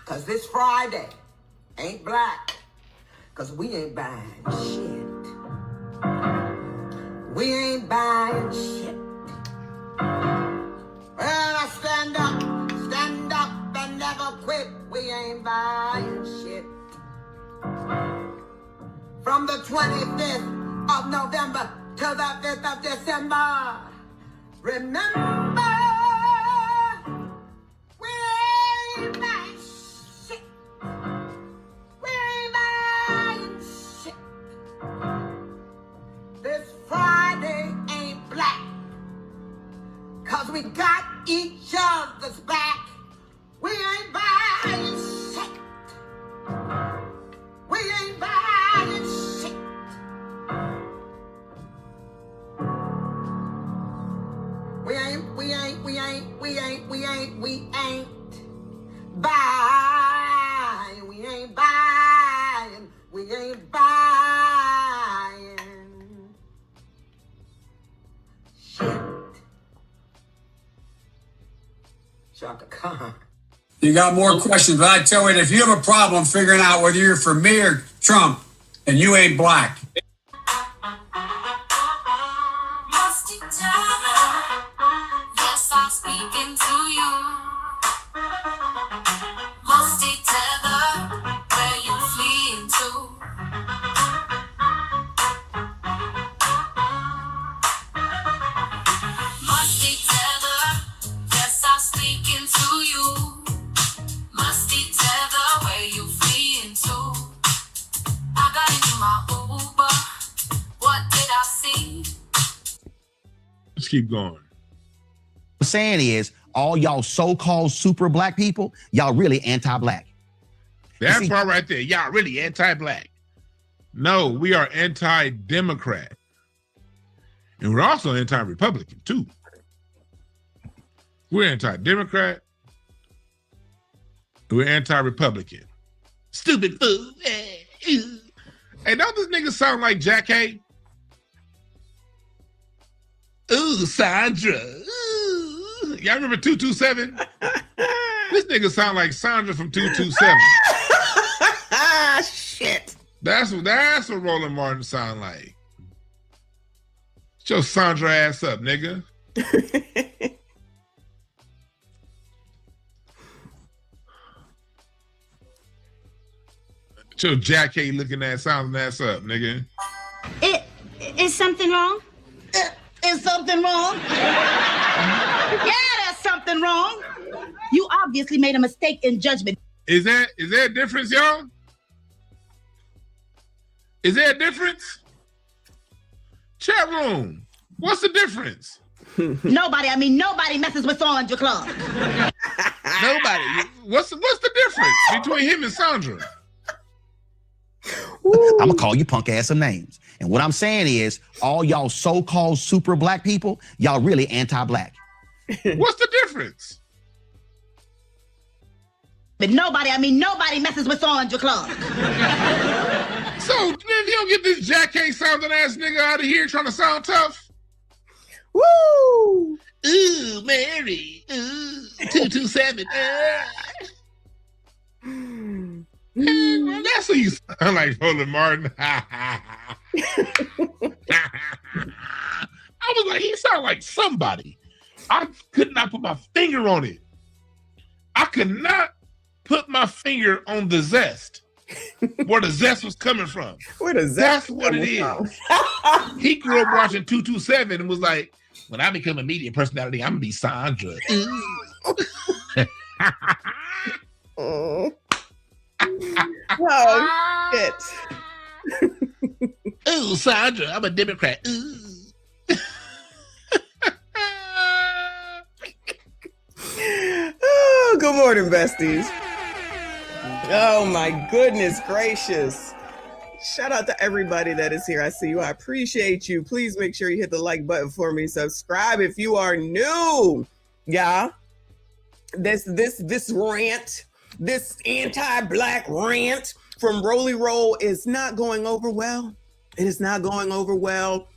Cause this Friday ain't black. Cause we ain't buying shit. We ain't buying shit. Well, I stand up and never quit. We ain't buying shit. From the 25th of November to the 5th of December. Remember, we ain't buying shit. We ain't buying shit. This Friday ain't black. Cause we got each other's back. We ain't buying shit. We ain't buying shit. We ain't buying. We ain't buying. We ain't buying shit. Shaka Khan. You got more questions, but I tell you, if you have a problem figuring out whether you're for me or Trump, and you ain't black. Yes, I'm speaking to you. Musty tether, where you fleeing to? Musty tether, yes, I'm speaking to you. Musty tether, where you fleeing to? I got into my Uber. What did I see? Let's keep going. What I'm saying is, all y'all so-called super black people, y'all really anti-black. That part right there, y'all really anti-black. No, we are anti-Democrat. And we're also anti-Republican, too. We're anti-Democrat. We're anti-Republican. Stupid fool. Hey, don't this nigga sound like Jack Hay? Ooh, Sandra. Ooh. Y'all remember 227? This nigga sound like Sandra from 227. Shit. That's what Roland Martin sound like. Get your Sandra ass up, nigga. Get your Jack Hay looking ass, sounding ass up, nigga. Is something wrong? Is something wrong? Yeah, there's something wrong. You obviously made a mistake in judgment. Is there a difference, y'all? Is there a difference? Chat room, what's the difference? Nobody messes with Sandra Clark. Nobody. What's the difference between him and Sandra? I'm gonna call you punk ass some names. And what I'm saying is, all y'all so-called super black people, y'all really anti-black. What's the difference? But nobody messes with Sandra Clark. So if you don't get this Jack Hay sounding ass nigga out of here trying to sound tough. Woo! Ooh, Mary. Ooh, 227. That's what you sound like, Roland Martin. I was like, he sounded like somebody. I could not put my finger on it. I could not put my finger on the zest. Where the zest was coming from. Where the zest That's what it is. He grew up watching 227 and was like, when I become a media personality, I'm gonna be Sandra. Oh, shit. Ooh, Sandra, I'm a Democrat. Ooh. Oh, good morning, besties. Oh my goodness gracious. Shout out to everybody that is here. I see you. I appreciate you. Please make sure you hit the like button for me. Subscribe if you are new. Yeah. This rant, this anti-black rant from Rolly Roll is not going over well. It is not going over well.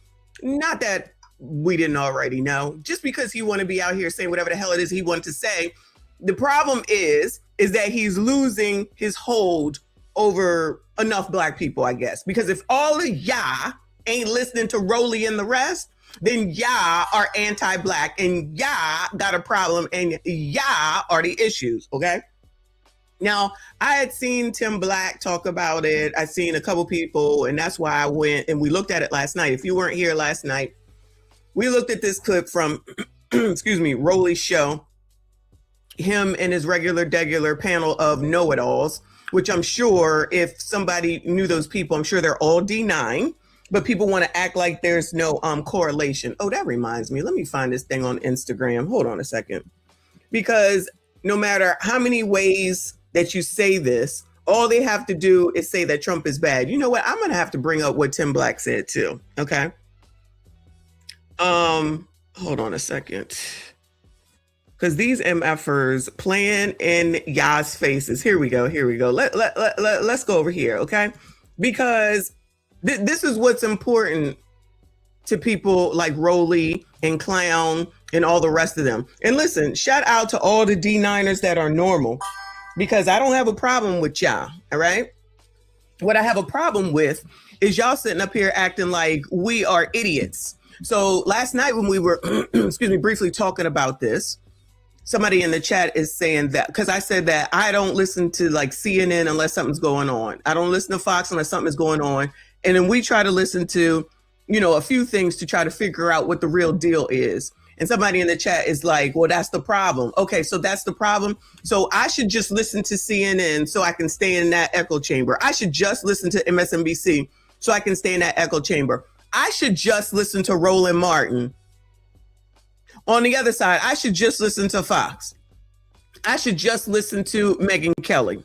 Not that we didn't already know. Just because he want to be out here saying whatever the hell it is he wanted to say. The problem is is that he's losing his hold over enough black people, I guess. Because if all of y'all ain't listening to Rolly and the rest, then y'all are anti-black and y'all got a problem and y'all are the issues, okay? Now, I had seen Tim Black talk about it. I seen a couple people, and that's why I went and we looked at it last night. If you weren't here last night, we looked at this clip from, excuse me, Rolly's show. Him and his regular panel of know-it-alls, which I'm sure if somebody knew those people, I'm sure they're all D9, but people want to act like there's no correlation. Oh, that reminds me. Let me find this thing on Instagram. Hold on a second. Because no matter how many ways that you say this, all they have to do is say that Trump is bad. You know what? I'm going to have to bring up what Tim Black said too. Okay. Hold on a second. Because these MFers playing in y'all's faces. Here we go. Let's go over here, okay? Because this is what's important to people like Rolly and Clown and all the rest of them. And listen, shout out to all the D9ers that are normal, because I don't have a problem with y'all, all right? What I have a problem with is y'all sitting up here acting like we are idiots. So last night when we were, excuse me, briefly talking about this, somebody in the chat is saying that, because I said that I don't listen to like CNN unless something's going on. I don't listen to Fox unless something is going on. And then we try to listen to, you know, a few things to try to figure out what the real deal is. And somebody in the chat is like, well, that's the problem. Okay, so that's the problem. So I should just listen to CNN so I can stay in that echo chamber. I should just listen to MSNBC so I can stay in that echo chamber. I should just listen to Roland Martin. On the other side, I should just listen to Fox. I should just listen to Megyn Kelly.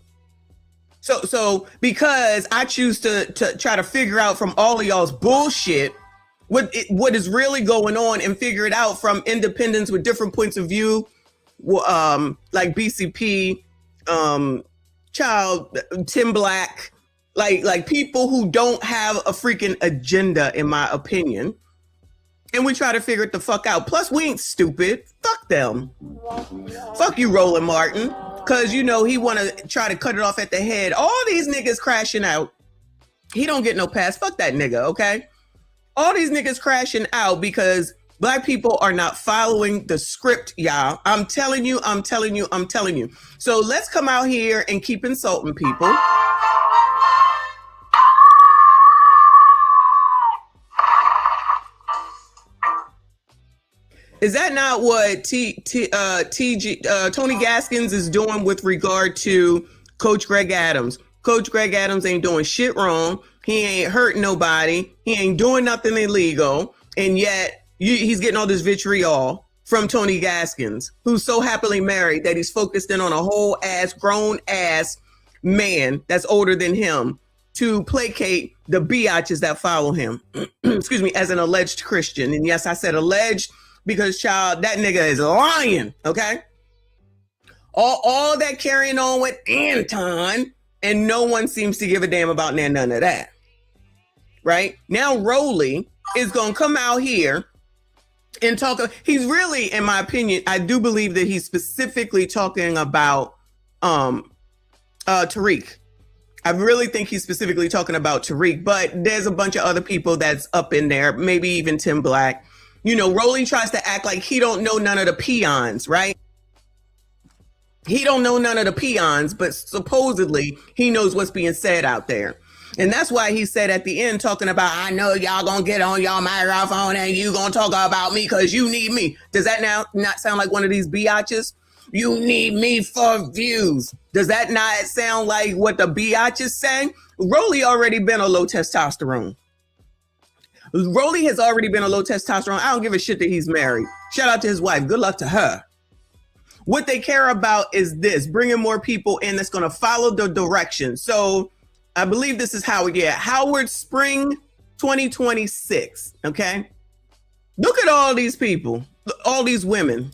So because I choose to try to figure out from all of y'all's bullshit what is really going on and figure it out from independents with different points of view, like BCP, Tim Black, like people who don't have a freaking agenda, in my opinion. And we try to figure it the fuck out. Plus, we ain't stupid. Fuck them. Fuck you, Roland Martin. Because, you know, he want to try to cut it off at the head. All these niggas crashing out. He don't get no pass. Fuck that nigga, okay? All these niggas crashing out because black people are not following the script, y'all. I'm telling you. So let's come out here and keep insulting people. Is that not what Tony Gaskins is doing with regard to Coach Greg Adams? Coach Greg Adams ain't doing shit wrong. He ain't hurting nobody. He ain't doing nothing illegal. And yet he's getting all this vitriol from Tony Gaskins, who's so happily married that he's focused in on a whole ass, grown ass man that's older than him to placate the biatches that follow him. Excuse me, as an alleged Christian. And yes, I said alleged, because child, that nigga is lying, okay? All that carrying on with Anton, and no one seems to give a damn about none of that, right? Now Rolly is gonna come out here and talk. He's really, in my opinion, I do believe that he's specifically talking about Tariq. I really think he's specifically talking about Tariq, but there's a bunch of other people that's up in there, maybe even Tim Black. You know, Rolly tries to act like he don't know none of the peons, right? He don't know none of the peons, but supposedly he knows what's being said out there. And that's why he said at the end, talking about, I know y'all gonna get on y'all microphone and you gonna talk about me because you need me. Does that now not sound like one of these biatches? You need me for views. Does that not sound like what the biatches saying? Rolly already been a low testosterone. Rolly has already been a low testosterone. I don't give a shit that he's married. Shout out to his wife. Good luck to her. What they care about is this, bringing more people in that's going to follow the direction. So I believe this is Howard. Yeah, Howard Spring 2026. Okay. Look at all these people, all these women.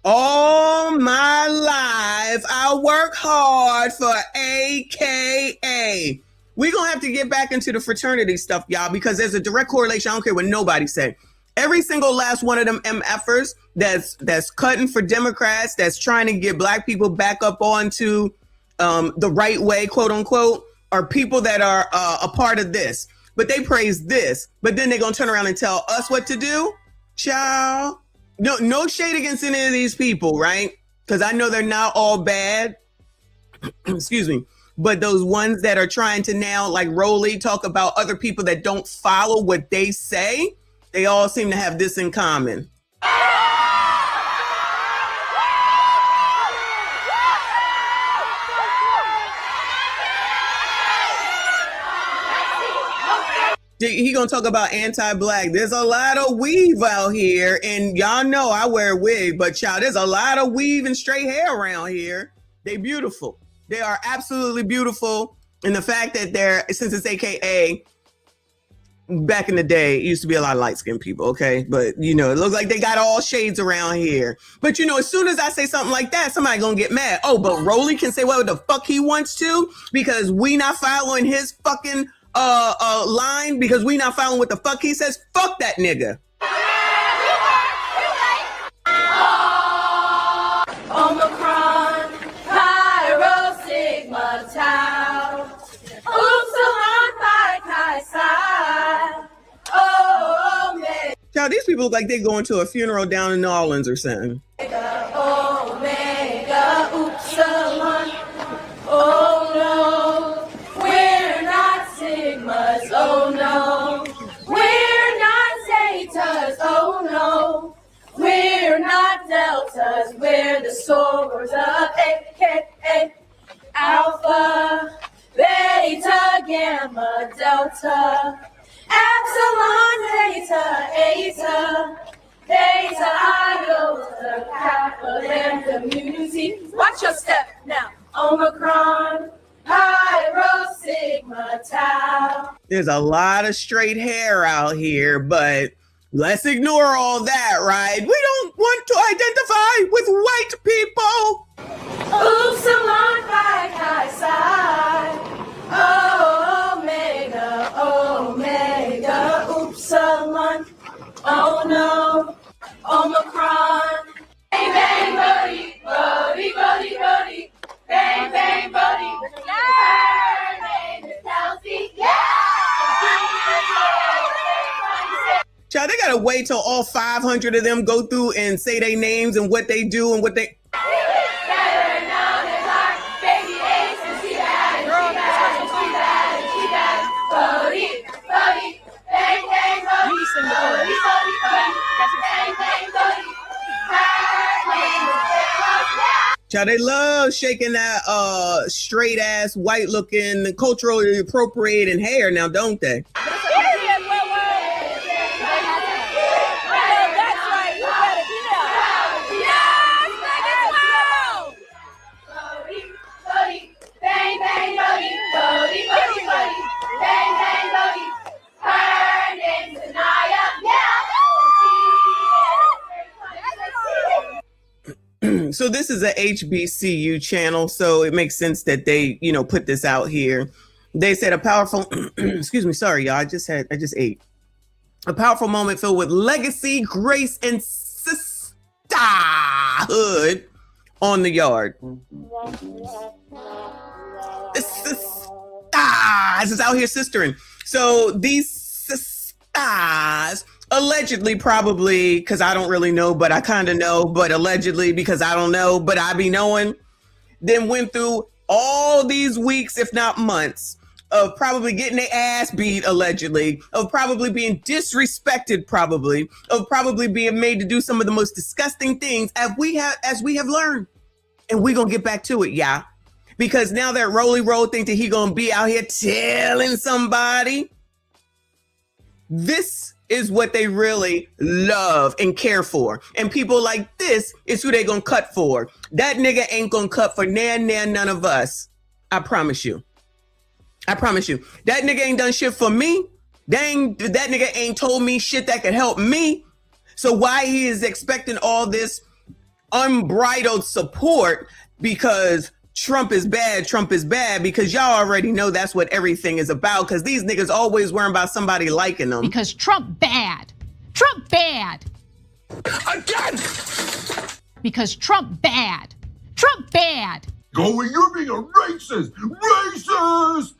All my life, I work hard for AKA. AKA. We're going to have to get back into the fraternity stuff, y'all, because there's a direct correlation. I don't care what nobody say. Every single last one of them MFers that's cutting for Democrats, that's trying to get black people back up onto the right way, quote unquote, are people that are a part of this. But they praise this. But then they're going to turn around and tell us what to do. Child. No shade against any of these people, right? Because I know they're not all bad. Excuse me. But those ones that are trying to now, like Rolly, talk about other people that don't follow what they say, they all seem to have this in common. He gonna talk about anti-black. There's a lot of weave out here, and y'all know I wear a wig, but child, there's a lot of weave and straight hair around here. They beautiful. They are absolutely beautiful. And the fact that since it's AKA, back in the day, it used to be a lot of light-skinned people, okay? But, it looks like they got all shades around here. But, as soon as I say something like that, somebody gonna get mad. Oh, but Rolly can say what the fuck he wants to because we not following his fucking line, because we not following what the fuck he says. Fuck that nigga. Omicron, Pyro, Sigma, Tau, Upsilon, Pi, Chi, Psi, Omega, Child, these people look like they're going to a funeral down in New Orleans or something. Omega, Upsilon. Oh no, we're not Sigmas. Oh no, we're not Zetas. Oh no, we're not Deltas. We're the sorors of AKA Alpha, Beta, Gamma, Delta, Epsilon, Theta, Eta, Theta, Iota, Kappa, Lambda, Mu, Xi. Watch your step now. Omicron, Pi, Rho, Sigma, Tau. There's a lot of straight hair out here, but let's ignore all that, right? We don't want to identify with white people. Upsilon, Pi, Chi, Psi. Omega, Omega, Upsilon. Oh no, Omicron. Bang, bang, buddy, buddy, buddy, buddy. Bang, bang, buddy. Her name is Kelsey. Yeah! Child, they gotta wait till all 500 of them go through and say their names and what they do and what they... Better known as our baby Ace, and she bad, and she bad, and she bad, and she bad. Buddy, buddy, bang, bang, buddy. Buddy, buddy, buddy. Bang, bang, buddy. Her name is Kelsey. Child, they love shaking that straight ass, white looking, culturally appropriating hair now, don't they? So this is a HBCU channel, so it makes sense that they, put this out here. They said a powerful, excuse me, sorry, y'all, I just ate. A powerful moment filled with legacy, grace, and sisterhood on the yard. The sisters is out here sistering. So these sisters allegedly, probably, because I don't really know, but I kind of know, but allegedly, because I don't know, but I be knowing, then went through all these weeks, if not months, of probably getting their ass beat, allegedly, of probably being disrespected, probably, of probably being made to do some of the most disgusting things as we have learned. And we're going to get back to it, yeah. Because now that Rolly Roll think that he going to be out here telling somebody, this is what they really love and care for. And people like this is who they gonna cut for. That nigga ain't gonna cut for none of us. I promise you. That nigga ain't done shit for me. That nigga ain't told me shit that could help me. So why he is expecting all this unbridled support because Trump is bad, because y'all already know that's what everything is about, because these niggas always worrying about somebody liking them. Because Trump bad. Trump bad. Again! Because Trump bad. Trump bad. Going, you're being a racist! Racist!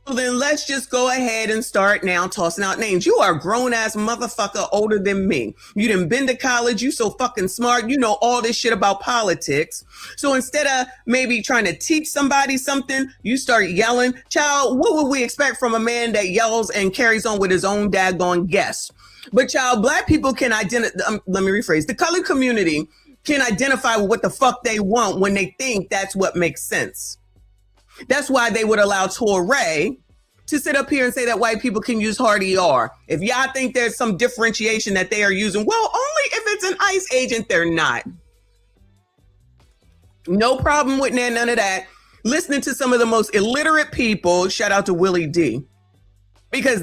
So then let's just go ahead and start now tossing out names. You are a grown-ass motherfucker older than me. You done been to college. You so fucking smart. You know all this shit about politics. So instead of maybe trying to teach somebody something, you start yelling. Child, what would we expect from a man that yells and carries on with his own daggone guess? But child, black people can identify, let me rephrase, the colored community can identify with what the fuck they want when they think that's what makes sense. That's why they would allow Toure to sit up here and say that white people can use hard ER. If y'all think there's some differentiation that they are using, well, only if it's an ICE agent, they're not. No problem with none of that. Listening to some of the most illiterate people, shout out to Willie D, because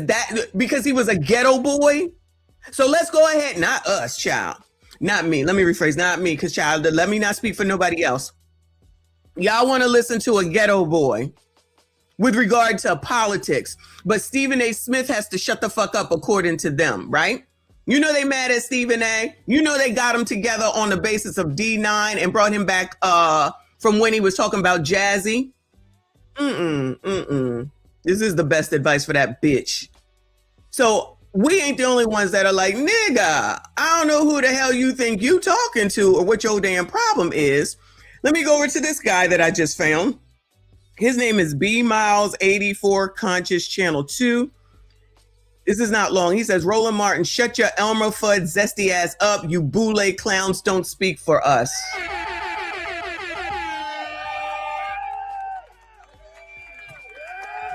he was a ghetto boy. So let's go ahead, not us, child. Not me. Let me rephrase, not me, because child, let me not speak for nobody else. Y'all want to listen to a ghetto boy with regard to politics, but Stephen A. Smith has to shut the fuck up according to them, right? You know they mad at Stephen A. You know they got him together on the basis of D9 and brought him back from when he was talking about Jazzy. This is the best advice for that bitch. So we ain't the only ones that are like, nigga, I don't know who the hell you think you talking to or what your damn problem is. Let me go over to this guy that I just found. His name is B Miles 84 Conscious Channel 2. This is not long. He says, Roland Martin, shut your Elmer Fudd zesty ass up. You boule clowns don't speak for us.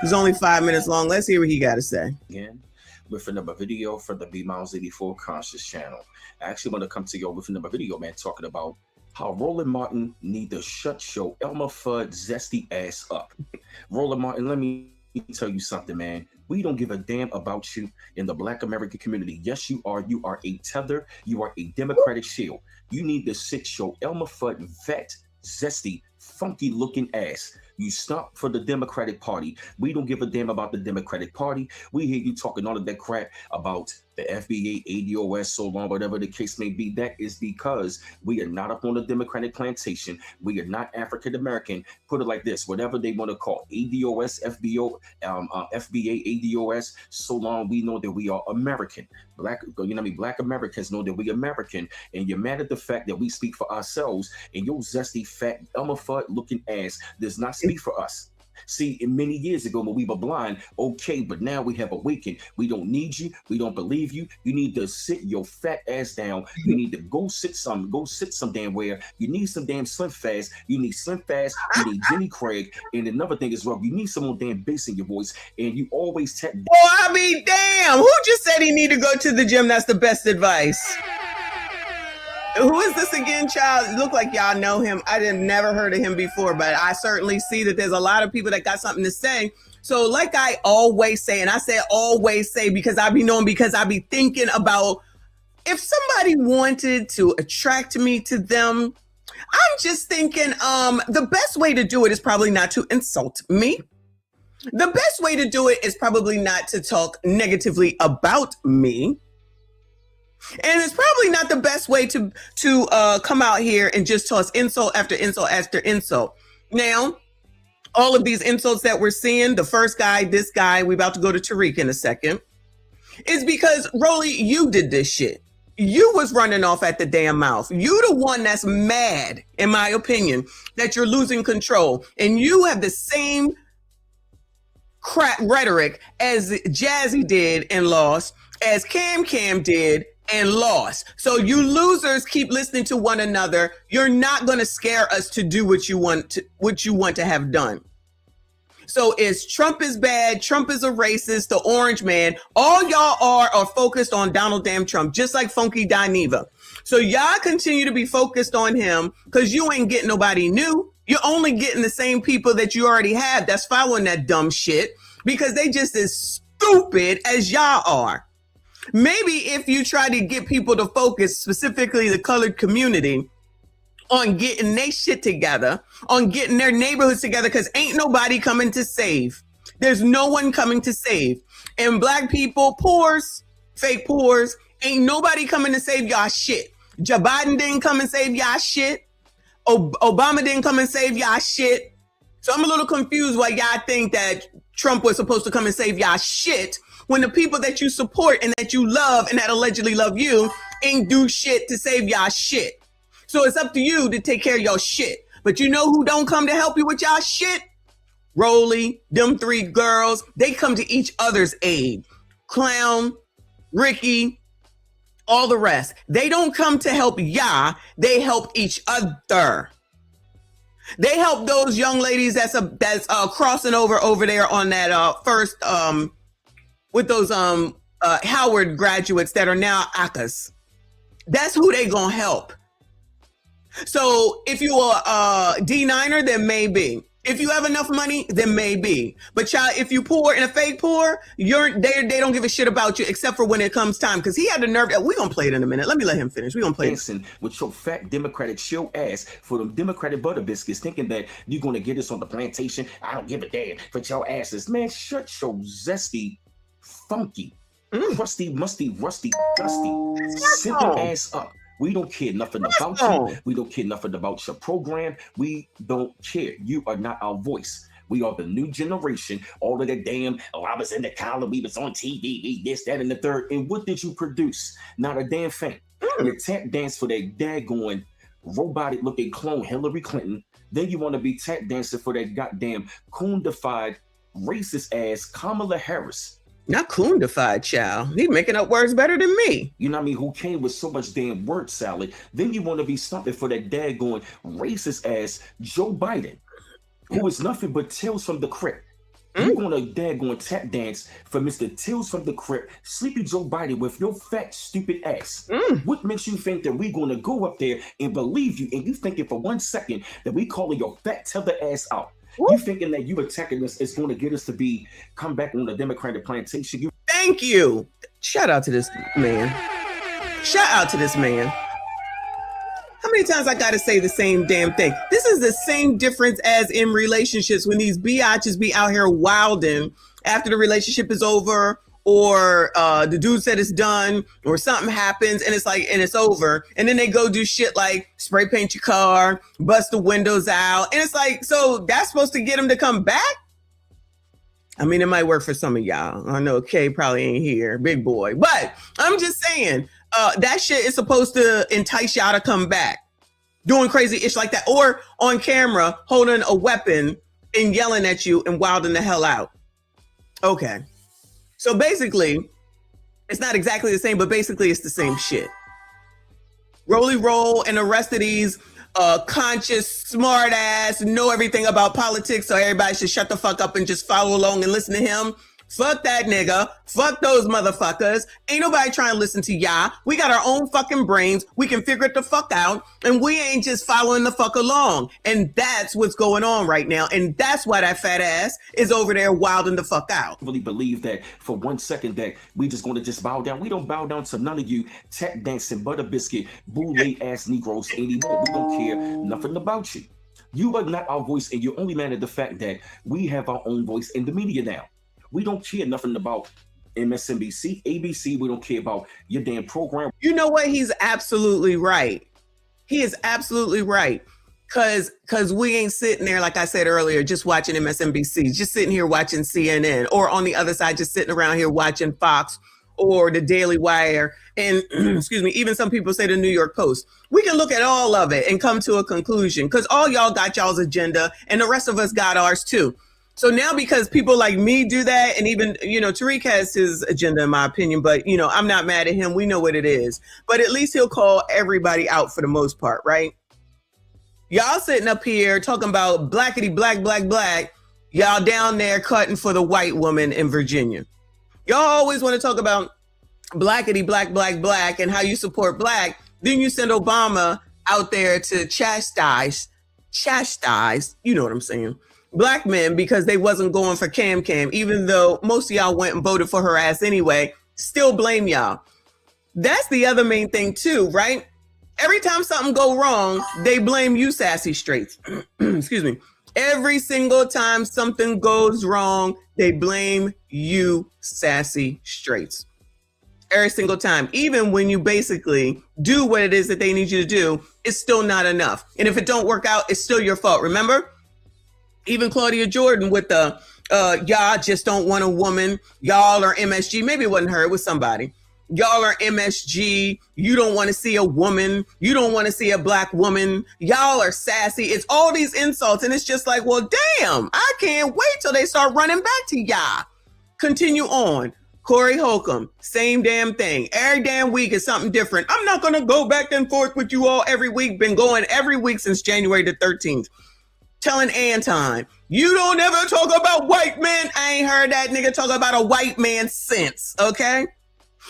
It's only 5 minutes long. Let's hear what he got to say. Again, with another video from the B Miles 84 Conscious Channel. I actually want to come to you with another video, man, talking about how Roland Martin need to shut your Elmer Fudd zesty ass up. Roland Martin, let me tell you something, man. We don't give a damn about you in the Black American community. Yes, you are. You are a tether. You are a Democratic shield. You need to sit your Elmer Fudd vet, zesty, funky looking ass. You stop for the Democratic Party. We don't give a damn about the Democratic Party. We hear you talking all of that crap about the FBA, ADOS, so long, whatever the case may be. That is because we are not up on the Democratic plantation. We are not African American. Put it like this: whatever they want to call ADOS, FBO, FBA, ADOS. So long, we know that we are American. Black Americans know that we American, and you're mad at the fact that we speak for ourselves, and your zesty, fat, Elmer Fudd looking ass does not speak for us. See, many years ago when we were blind, okay, but now we have awakened. We don't need you. We don't believe you. You need to sit your fat ass down. You need to go sit some damn where. You need some damn Slim Fast. You need Slim Fast. You need Jenny Craig. And another thing as well, you need some more damn bass in your voice. And you always tech. Oh, I mean, damn. Who just said he need to go to the gym? That's the best advice. Who is this again, child? It look like y'all know him. I have never heard of him before, but I certainly see that there's a lot of people that got something to say. So like I always say, and I say always say because I be thinking about if somebody wanted to attract me to them, I'm just thinking the best way to do it is probably not to insult me. The best way to do it is probably not to talk negatively about me. And it's probably not the best way to come out here and just toss insult after insult after insult. Now, all of these insults that we're seeing, the first guy, this guy, we're about to go to Tariq in a second, is because, Rolly, you did this shit. You was running off at the damn mouth. You the one that's mad, in my opinion, that you're losing control. And you have the same crap rhetoric as Jazzy did and lost, as Cam did and lost. So you losers keep listening to one another. You're not going to scare us to do what you want to have done. So it's Trump is bad. Trump is a racist. The orange man. All y'all are focused on Donald damn Trump, just like Funky Dineva. So y'all continue to be focused on him because you ain't getting nobody new. You're only getting the same people that you already have that's following that dumb shit because they just as stupid as y'all are. Maybe if you try to get people to focus, specifically the colored community, on getting their shit together, on getting their neighborhoods together, because ain't nobody coming to save. There's no one coming to save. And black people, poors, fake poors, ain't nobody coming to save y'all shit. Joe Biden didn't come and save y'all shit. Obama didn't come and save y'all shit. So I'm a little confused why y'all think that Trump was supposed to come and save y'all shit when the people that you support and that you love and that allegedly love you ain't do shit to save y'all shit. So it's up to you to take care of your shit. But you know who don't come to help you with y'all shit? Rolly, them three girls, they come to each other's aid. Clown, Ricky, all the rest. They don't come to help y'all, they help each other. They help those young ladies that's crossing over there on that first with those Howard graduates that are now ACAs. That's who they gonna help. So if you are a D9er, then maybe. If you have enough money, then maybe. But child, if you poor and a fake poor, they don't give a shit about you except for when it comes time. Because he had the nerve. We're going to play it in a minute. Let me let him finish. We're going to play it. With your fat Democratic show ass for them Democratic butter biscuits, thinking that you're going to get us on the plantation. I don't give a damn for your asses. Man, shut your zesty, funky, crusty, musty, rusty, dusty, simple ass up. We don't care nothing about you. We don't care nothing about your program. We don't care. You are not our voice. We are the new generation. All of the damn, I was in the column, we was on TV, this, that, and the third. And what did you produce? Not a damn thing. You tap dance for that daggone robotic looking clone Hillary Clinton. Then you want to be tap dancing for that goddamn coon-defied, racist ass Kamala Harris. Not coon-defied, child. He making up words better than me. You know what I mean? Who came with so much damn word salad. Then you want to be stomping for that daggone racist ass Joe Biden, who is nothing but Tales from the Crypt. You want to daggone tap dance for Mr. Tales from the Crypt, Sleepy Joe Biden with your fat, stupid ass. What makes you think that we're going to go up there and believe you, and you thinking for 1 second that we calling your fat tether ass out? You thinking that you attacking us is going to get us to come back on the Democratic plantation? Thank you. Shout out to this man. Shout out to this man. How many times I got to say the same damn thing? This is the same difference as in relationships when these biatches be out here wilding after the relationship is over, or the dude said it's done, or something happens and it's over. And then they go do shit like spray paint your car, bust the windows out. And it's like, so that's supposed to get him to come back? I mean, it might work for some of y'all. I know Kay probably ain't here, big boy. But I'm just saying, that shit is supposed to entice y'all to come back. Doing crazy ish like that. Or on camera, holding a weapon and yelling at you and wilding the hell out. Okay. So basically, it's not exactly the same, but basically it's the same shit. Rolly Roll and the rest of these conscious, smart ass, know everything about politics, so everybody should shut the fuck up and just follow along and listen to him. Fuck that nigga. Fuck those motherfuckers. Ain't nobody trying to listen to y'all. We got our own fucking brains. We can figure it the fuck out. And we ain't just following the fuck along. And that's what's going on right now. And that's why that fat ass is over there wilding the fuck out. I really believe that for 1 second that we just going to just bow down. We don't bow down to none of you tap dancing, butter biscuit, boule ass Negroes anymore. We don't care nothing about you. You are not our voice, and you're only mad at the fact that we have our own voice in the media now. We don't care nothing about MSNBC, ABC. We don't care about your damn program. You know what? He's absolutely right. He is absolutely right. Cause we ain't sitting there, like I said earlier, just watching MSNBC, just sitting here watching CNN, or on the other side, just sitting around here watching Fox or the Daily Wire. And excuse me, even some people say the New York Post. We can look at all of it and come to a conclusion, because all y'all got y'all's agenda and the rest of us got ours too. So now, because people like me do that, and even, Tariq has his agenda, in my opinion, but, I'm not mad at him. We know what it is. But at least he'll call everybody out for the most part, right? Y'all sitting up here talking about blackity, black, black, black. Y'all down there cutting for the white woman in Virginia. Y'all always want to talk about blackity, black, black, black, and how you support black. Then you send Obama out there to chastise, you know what I'm saying, black men, because they wasn't going for Cam, even though most of y'all went and voted for her ass anyway. Still blame y'all. That's the other main thing too, right? Every time something go wrong, they blame you, sassy straights. Excuse me. Every single time something goes wrong, they blame you, sassy straights. Every single time. Even when you basically do what it is that they need you to do, it's still not enough. And if it don't work out, it's still your fault. Remember? Even Claudia Jordan with the, y'all just don't want a woman. Y'all are MSG. Maybe it wasn't her. It was somebody. Y'all are MSG. You don't want to see a woman. You don't want to see a black woman. Y'all are sassy. It's all these insults. And it's just like, well, damn, I can't wait till they start running back to y'all. Continue on. Corey Holcomb, same damn thing. Every damn week is something different. I'm not going to go back and forth with you all every week. Been going every week since January the 13th. Telling Anton, you don't ever talk about white men. I ain't heard that nigga talk about a white man since, okay?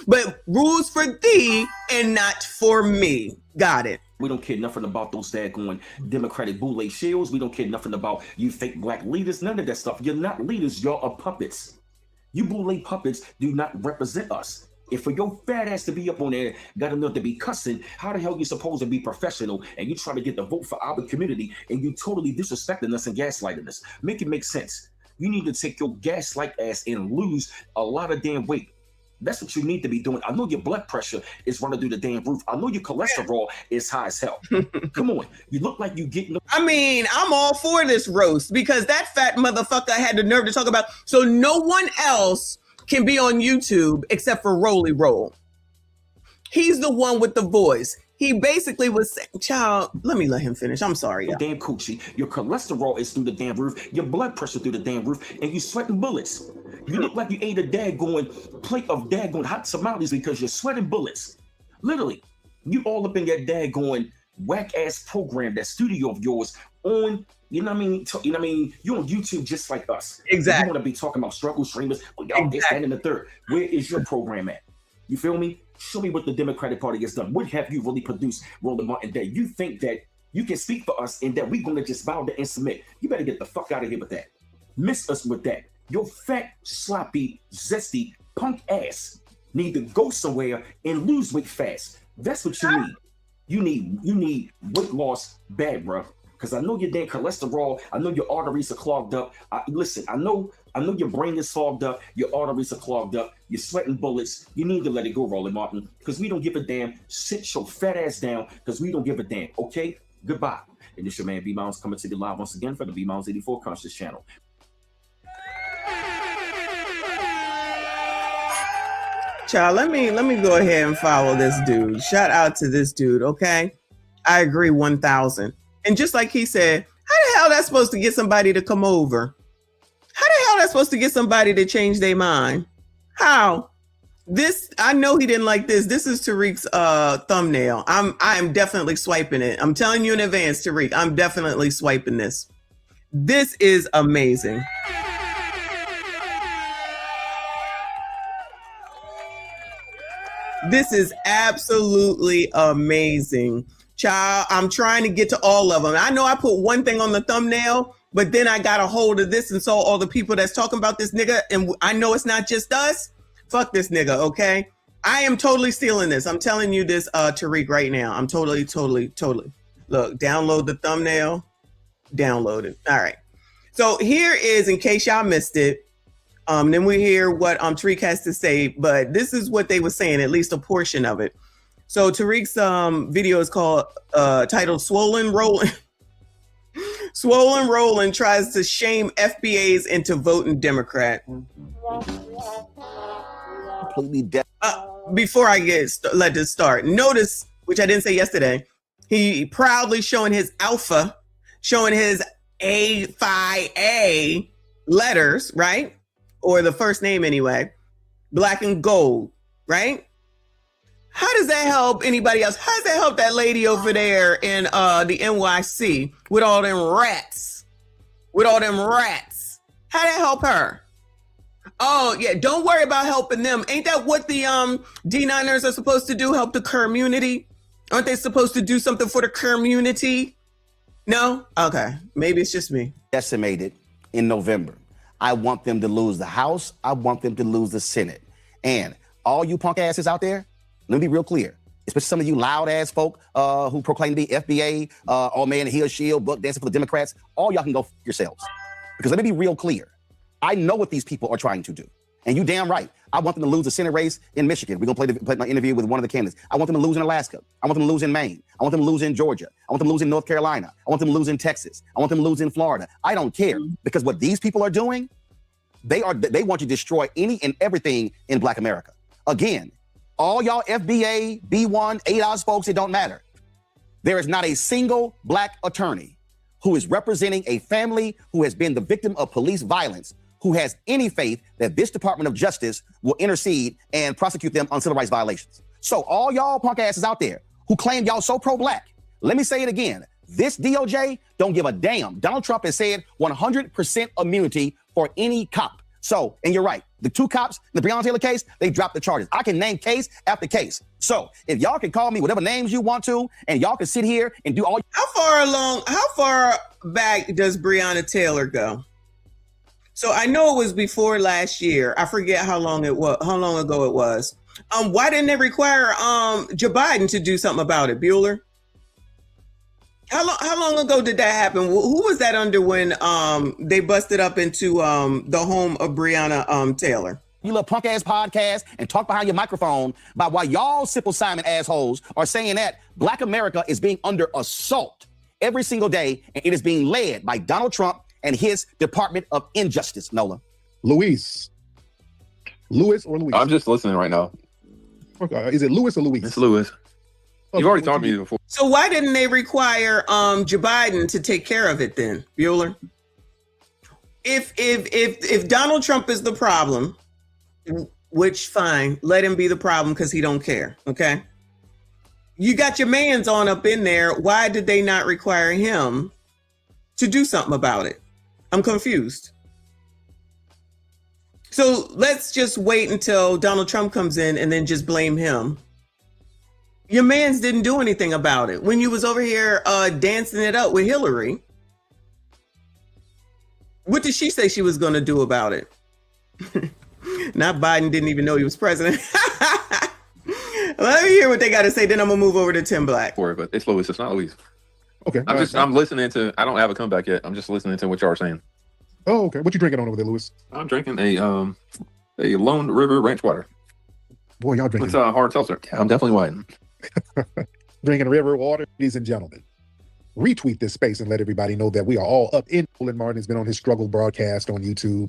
But rules for thee and not for me. Got it. We don't care nothing about those daggone Democratic boule shields. We don't care nothing about you fake black leaders. None of that stuff. You're not leaders. Y'all are puppets. You boule puppets do not represent us. If for your fat ass to be up on there, got enough to be cussing, how the hell you supposed to be professional and you try to get the vote for our community and you totally disrespecting us and gaslighting us? Make it make sense. You need to take your gaslight ass and lose a lot of damn weight. That's what you need to be doing. I know your blood pressure is running through the damn roof. I know your cholesterol is high as hell. Come on. You look like you getting... I mean, I'm all for this roast because that fat motherfucker had the nerve to talk about, so no one else can be on YouTube except for Rolly Roll. He's the one with the voice. He basically was saying, child, let him finish. I'm sorry, y'all. Damn coochie. Your cholesterol is through the damn roof. Your blood pressure through the damn roof. And you sweating bullets. You look like you ate a daggone plate of daggone hot tamales because you're sweating bullets. Literally. You all up in that daggone whack-ass program, that studio of yours on, you know what I mean? You're on YouTube just like us. Exactly. You want to be talking about struggle streamers. Oh, y'all get stand in the third. Where is your program at? You feel me? Show me what the Democratic Party has done. What have you really produced, Roland Martin, that you think that you can speak for us and that we're going to just bow down and submit? You better get the fuck out of here with that. Miss us with that. Your fat, sloppy, zesty, punk ass need to go somewhere and lose weight fast. That's what you need. You need weight loss bad, bro. Because I know your damn cholesterol. I know your arteries are clogged up. Listen, I know your brain is fogged up. Your arteries are clogged up. You're sweating bullets. You need to let it go, Roland Martin. Because we don't give a damn. Sit your fat ass down. Because we don't give a damn. Okay? Goodbye. And this your man B-Mounds coming to you live once again for the B-Mounds 84 Conscious channel. Child, let me go ahead and follow this dude. Shout out to this dude, okay? I agree 1,000. And just like he said, how the hell that's supposed to get somebody to come over? How the hell that's supposed to get somebody to change their mind? How? This, I know he didn't like this. This is Tariq's thumbnail. I am definitely swiping it. I'm telling you in advance, Tariq, I'm definitely swiping this. This is amazing. This is absolutely amazing. Child, I'm trying to get to all of them. I know I put one thing on the thumbnail, but then I got a hold of this and saw all the people that's talking about this nigga. And I know it's not just us. Fuck this nigga, okay? I am totally stealing this. I'm telling you this, Tariq, right now. I'm totally. Look, download the thumbnail. Download it. All right. So here is, in case y'all missed it, then we hear what Tariq has to say, but this is what they were saying, at least a portion of it. So Tariq's video is called titled Swollen Rollin'. Swollen Rollin' tries to shame FBAs into voting Democrat. Completely dead. Before I let this start, notice, which I didn't say yesterday, he proudly showing his alpha, showing his A-Phi-A letters, right? Or the first name anyway, black and gold, right? How does that help anybody else? How does that help that lady over there in the NYC with all them rats? With all them rats. How that help her? Oh, yeah, don't worry about helping them. Ain't that what the D9ers are supposed to do? Help the community? Aren't they supposed to do something for the community? No? Okay, maybe it's just me. Decimated in November. I want them to lose the House. I want them to lose the Senate. And all you punk asses out there, let me be real clear. especially some of you loud ass folk who proclaim to be FBA, oh man, he or she'll book dancing for the Democrats. All y'all can go yourselves. Because let me be real clear. I know what these people are trying to do. And you damn right. I want them to lose the Senate race in Michigan. We're going to play my interview with one of the candidates. I want them to lose in Alaska. I want them to lose in Maine. I want them to lose in Georgia. I want them to lose in North Carolina. I want them to lose in Texas. I want them to lose in Florida. I don't care. Because what these people are doing, they want to destroy any and everything in Black America. Again, all y'all FBA, B1, 8 folks, it don't matter. There is not a single Black attorney who is representing a family who has been the victim of police violence who has any faith that this Department of Justice will intercede and prosecute them on civil rights violations. So all y'all punk asses out there who claim y'all so pro-Black, let me say it again. This DOJ don't give a damn. Donald Trump has said 100% immunity for any cop. So, and you're right, the 2 cops in the Breonna Taylor case, they dropped the charges. I can name case after case. So if y'all can call me whatever names you want to, and y'all can sit here and do all. How far back does Breonna Taylor go? So I know it was before last year. I forget how long ago it was. Why didn't they require Joe Biden to do something about it, Bueller? How long ago did that happen? Who was that under when they busted up into the home of Breonna Taylor? You little punk ass podcast and talk behind your microphone about why y'all Simple Simon assholes are saying that Black America is being under assault every single day, and it is being led by Donald Trump and his Department of Injustice, Nola. Louis or Louis? I'm just listening right now. Okay. Is it Louis or Louis? It's Louis. Okay. You've already talked to me before. So why didn't they require Joe Biden to take care of it then, Bueller? If Donald Trump is the problem, which fine, let him be the problem because he don't care, okay? You got your mans on up in there. Why did they not require him to do something about it? I'm confused. So let's just wait until Donald Trump comes in and then just blame him. Your mans didn't do anything about it. When you was over here dancing it up with Hillary, what did she say she was going to do about it? Not Biden didn't even know he was president. Let me hear what they got to say. Then I'm going to move over to Tim Black. But it's Louis. It's not Louis. Okay. I'm listening to, I don't have a comeback yet. I'm just listening to what y'all are saying. Oh, okay. What you drinking on over there, Louis? I'm drinking a Lone River Ranch water. Boy, y'all drinking. It's a hard seltzer. Yeah, I'm definitely white. Drinking river water, ladies and gentlemen. Retweet this space and let everybody know that we are all up in. Roland Martin has been on his struggle broadcast on YouTube,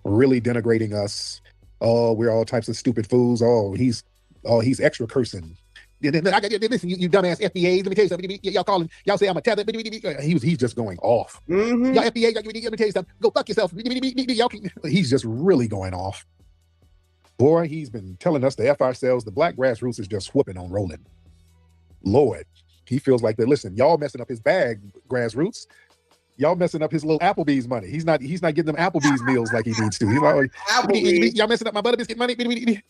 really denigrating us. Oh, we're all types of stupid fools. Oh, he's extra cursing. Listen, you dumbass FBAs. Let me tell you something. Y'all say I'm a tether. He's just going off. Mm-hmm. Y'all FBA. Let me tell you something. Go fuck yourself. He's just really going off. Boy, he's been telling us to F ourselves. The Black grassroots is just whooping on Roland. Lord, he feels like that. Listen, y'all messing up his bag, grassroots. Y'all messing up his little Applebee's money. He's not getting them Applebee's meals like he needs to. He's like, y'all messing up my butter biscuit money.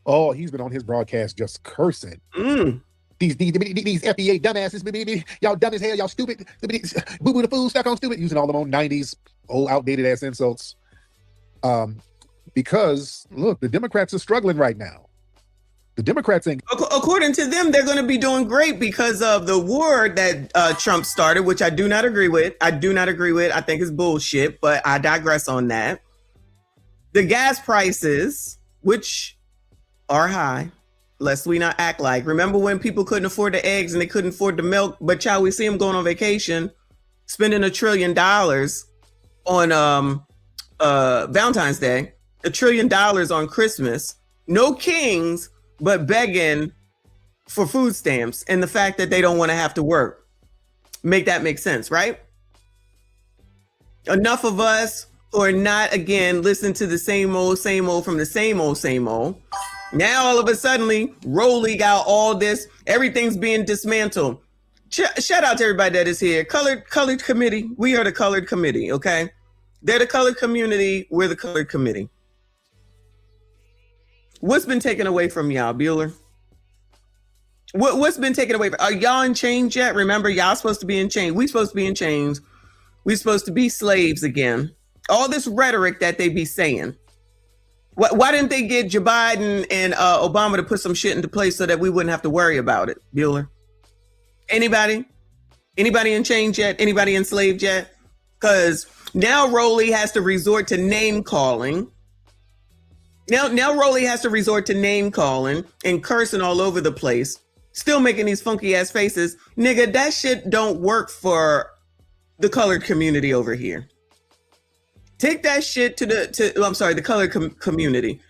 Oh, he's been on his broadcast just cursing. These FBA dumbasses, y'all dumb as hell, y'all stupid, boo-boo the fool, stuck on stupid, using all them old 90s, old outdated ass insults. Because, look, the Democrats are struggling right now. The Democrats ain't... According to them, they're going to be doing great because of the war that Trump started, which I do not agree with. I think it's bullshit, but I digress on that. The gas prices, which are high, lest we not act like. Remember when people couldn't afford the eggs and they couldn't afford the milk, but child, we see them going on vacation, spending $1 trillion on Valentine's Day, $1 trillion on Christmas, no kings, but begging for food stamps and the fact that they don't want to have to work. Make that make sense, right? Enough of us who are not, again, listening to the same old from the same old. Now, all of a sudden, Rolly got all this. Everything's being dismantled. Shout out to everybody that is here. Colored committee. We are the colored committee, okay? They're the colored community. We're the colored committee. What's been taken away from y'all, Bueller? What's been taken away? Are y'all in chains yet? Remember, y'all supposed to be in chains. We supposed to be in chains. We supposed to be slaves again. All this rhetoric that they be saying. Why didn't they get Joe Biden and Obama to put some shit into place so that we wouldn't have to worry about it, Bueller? Anybody? Anybody in chains yet? Anybody enslaved yet? Because now Rowley has to resort to name calling. Now Rowley has to resort to name calling and cursing all over the place, still making these funky ass faces. Nigga, that shit don't work for the colored community over here. Take that shit to the colored community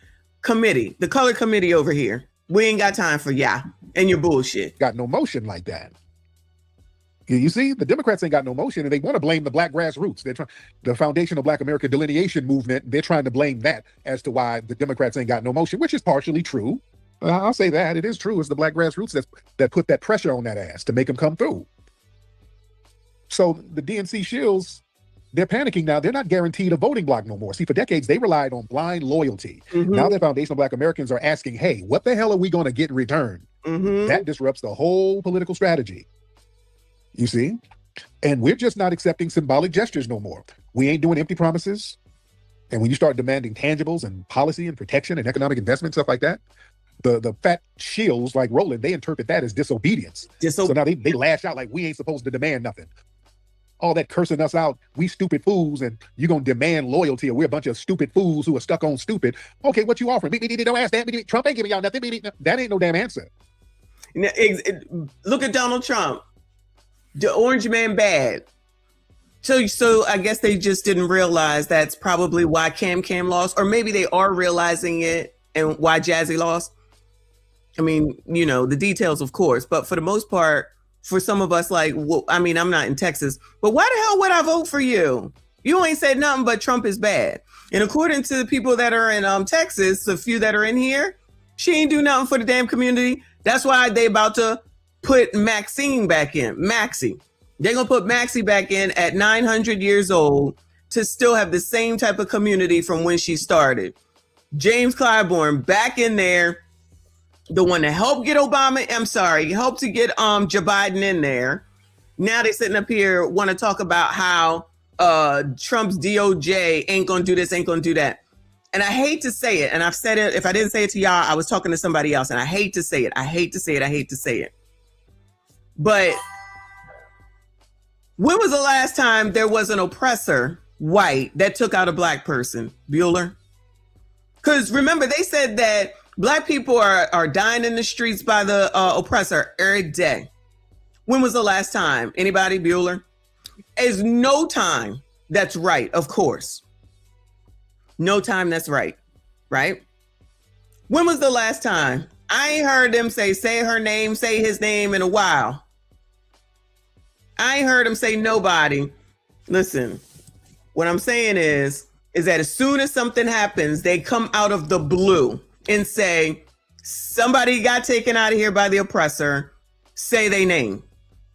committee, the colored committee over here. We ain't got time for ya and your bullshit. Got no motion like that. You see, the Democrats ain't got no motion, and they want to blame the black grassroots. They're trying, the Foundation of Black American Delineation movement. They're trying to blame that as to why the Democrats ain't got no motion, which is partially true. I'll say that it is true. It's the black grassroots that put that pressure on that ass to make them come through. So the DNC shills, they're panicking now. They're not guaranteed a voting block no more. See, for decades, they relied on blind loyalty. Now the Foundation of Black Americans are asking, hey, what the hell are we going to get in return? That disrupts the whole political strategy. You see? And we're just not accepting symbolic gestures no more. We ain't doing empty promises. And when you start demanding tangibles and policy and protection and economic investment, stuff like that, the fat shills like Roland, they interpret that as disobedience. So now they lash out like we ain't supposed to demand nothing. All that cursing us out, we stupid fools, and you're going to demand loyalty, or we're a bunch of stupid fools who are stuck on stupid. Okay, what you offering? Don't ask that. Trump ain't giving y'all nothing. That ain't no damn answer. Look at Donald Trump. The orange man bad. So I guess they just didn't realize that's probably why Cam lost, or maybe they are realizing it and why Jazzy lost. I mean, you know, the details, of course, but for the most part, for some of us, like, well, I mean, I'm not in Texas, but why the hell would I vote for you? You ain't said nothing but Trump is bad. And according to the people that are in Texas, the few that are in here, she ain't do nothing for the damn community. That's why they about to put Maxine back in. Maxie. They're going to put Maxie back in at 900 years old to still have the same type of community from when she started. James Clyburn back in there. The one that helped get helped to get Joe Biden in there. Now they're sitting up here want to talk about how Trump's DOJ ain't going to do this, ain't going to do that. And I hate to say it, and I've said it, if I didn't say it to y'all, I was talking to somebody else, and I hate to say it. But when was the last time there was an oppressor, white, that took out a black person, Bueller? Because remember, they said that black people are dying in the streets by the oppressor every day. When was the last time? Anybody, Bueller? There's no time that's right, of course. No time that's right, right? When was the last time? I ain't heard them say her name, say his name in a while. I ain't heard them say nobody. Listen, what I'm saying is that as soon as something happens, they come out of the blue and say, somebody got taken out of here by the oppressor, say they name.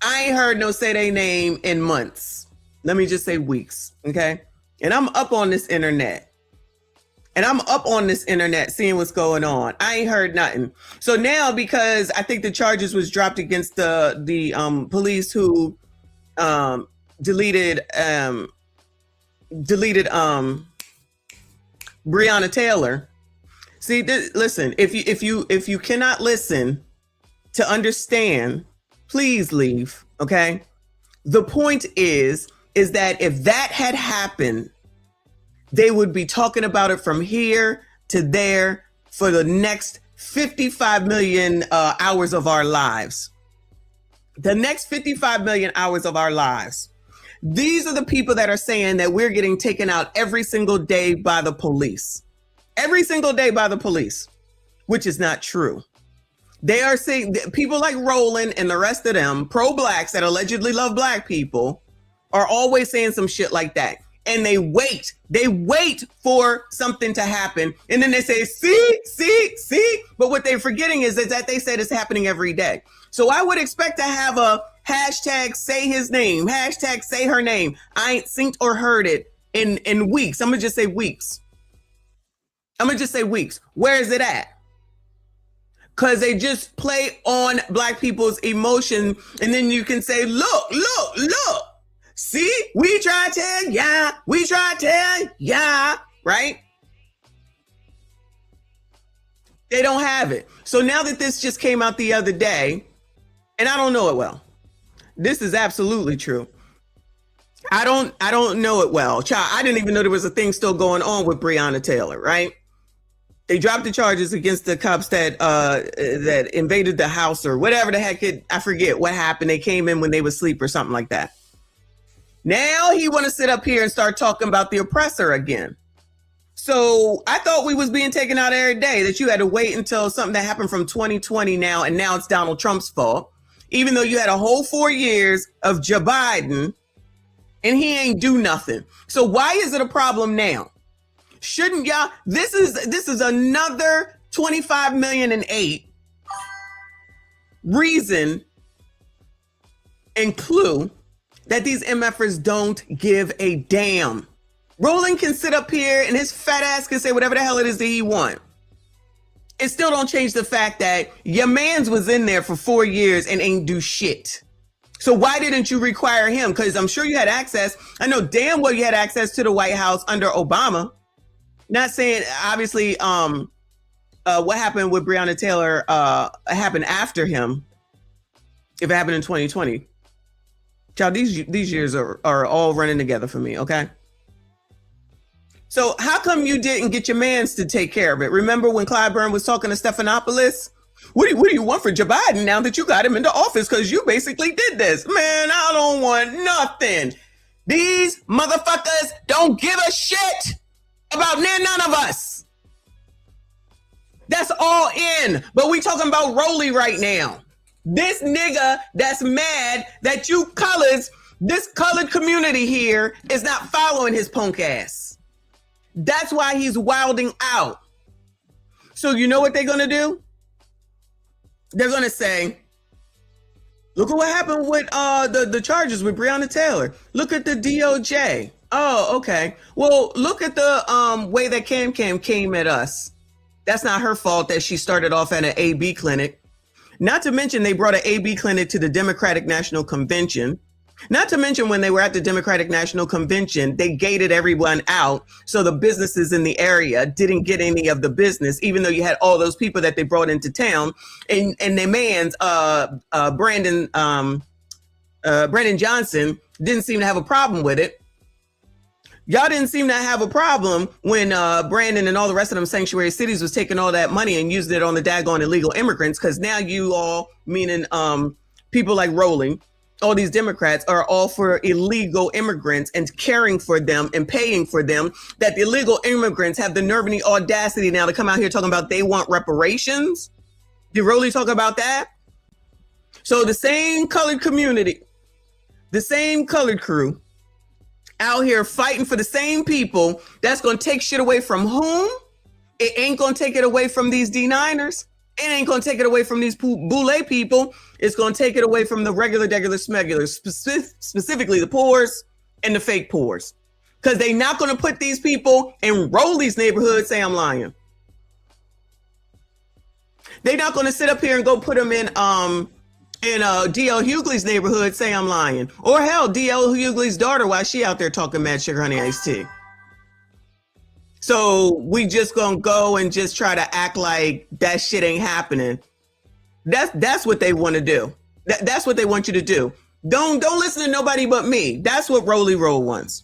I ain't heard no say they name in months. Let me just say weeks, okay? And I'm up on this internet. Seeing what's going on. I ain't heard nothing. So now, because I think the charges was dropped against the police who deleted Breonna Taylor. See, listen, if you cannot listen to understand, please leave, okay? The point is that if that had happened, they would be talking about it from here to there for the next 55 million hours of our lives. The next 55 million hours of our lives. These are the people that are saying that we're getting taken out every single day by the police. Every single day by the police, which is not true. They are saying, people like Roland and the rest of them, pro-blacks that allegedly love black people, are always saying some shit like that. And they wait for something to happen. And then they say, see. But what they're forgetting is that they said it's happening every day. So I would expect to have a hashtag say his name, hashtag say her name. I ain't synced or heard it in weeks. I'm going to just say weeks. Where is it at? Because they just play on black people's emotion. And then you can say, look. See, we try to tell ya, right? They don't have it. So now that this just came out the other day, and I don't know it well. This is absolutely true. I don't know it well. Child, I didn't even know there was a thing still going on with Breonna Taylor, right? They dropped the charges against the cops that that invaded the house or whatever the heck I forget what happened. They came in when they was asleep or something like that. Now he want to sit up here and start talking about the oppressor again. So I thought we was being taken out every day, that you had to wait until something that happened from 2020 now, and now it's Donald Trump's fault. Even though you had a whole 4 years of Joe Biden and he ain't do nothing. So why is it a problem now? Shouldn't y'all, this is another 25 million and 8 reason and clue that these MFers don't give a damn. Roland can sit up here and his fat ass can say whatever the hell it is that he want. It still don't change the fact that your mans was in there for 4 years and ain't do shit. So why didn't you require him? Because I'm sure you had access. I know damn well you had access to the White House under Obama. Not saying, obviously, what happened with Breonna Taylor happened after him. If it happened in 2020. Child, these years are all running together for me, okay? So how come you didn't get your mans to take care of it? Remember when Clyburn was talking to Stephanopoulos? What do you want for Joe Biden now that you got him into office? Because you basically did this. Man, I don't want nothing. These motherfuckers don't give a shit about none of us. That's all in. But we talking about Rolly right now. This nigga that's mad that you colors, this colored community here is not following his punk ass. That's why he's wilding out. So you know what they're going to do? They're going to say, look at what happened with the charges with Breonna Taylor. Look at the DOJ. Oh, okay. Well, look at the way that Cam came at us. That's not her fault that she started off at an AB clinic. Not to mention they brought an AB clinic to the Democratic National Convention. Not to mention when they were at the Democratic National Convention, they gated everyone out. So the businesses in the area didn't get any of the business, even though you had all those people that they brought into town. And their man's Brandon Johnson didn't seem to have a problem with it. Y'all didn't seem to have a problem when Brandon and all the rest of them sanctuary cities was taking all that money and using it on the daggone illegal immigrants. Because now you all, meaning people like Rowling, all these Democrats are all for illegal immigrants and caring for them and paying for them, that the illegal immigrants have the nerve and the audacity now to come out here talking about they want reparations. Did Rowley talk about that? So the same colored community, the same colored crew out here fighting for the same people that's going to take shit away from whom? It ain't going to take it away from these D9ers. It ain't going to take it away from these boule people. It's going to take it away from the regular smegulars, specifically the poors and the fake poors. Because they're not going to put these people in Rowley's neighborhood, say I'm lying. They're not going to sit up here and go put them in D.L. Hughley's neighborhood, say I'm lying. Or hell, D.L. Hughley's daughter while she out there talking mad sugar honey iced tea. So we just gonna go and just try to act like that shit ain't happening. That's what they want to do. That's what they want you to do. Don't listen to nobody but me. That's what Rolly Roll wants.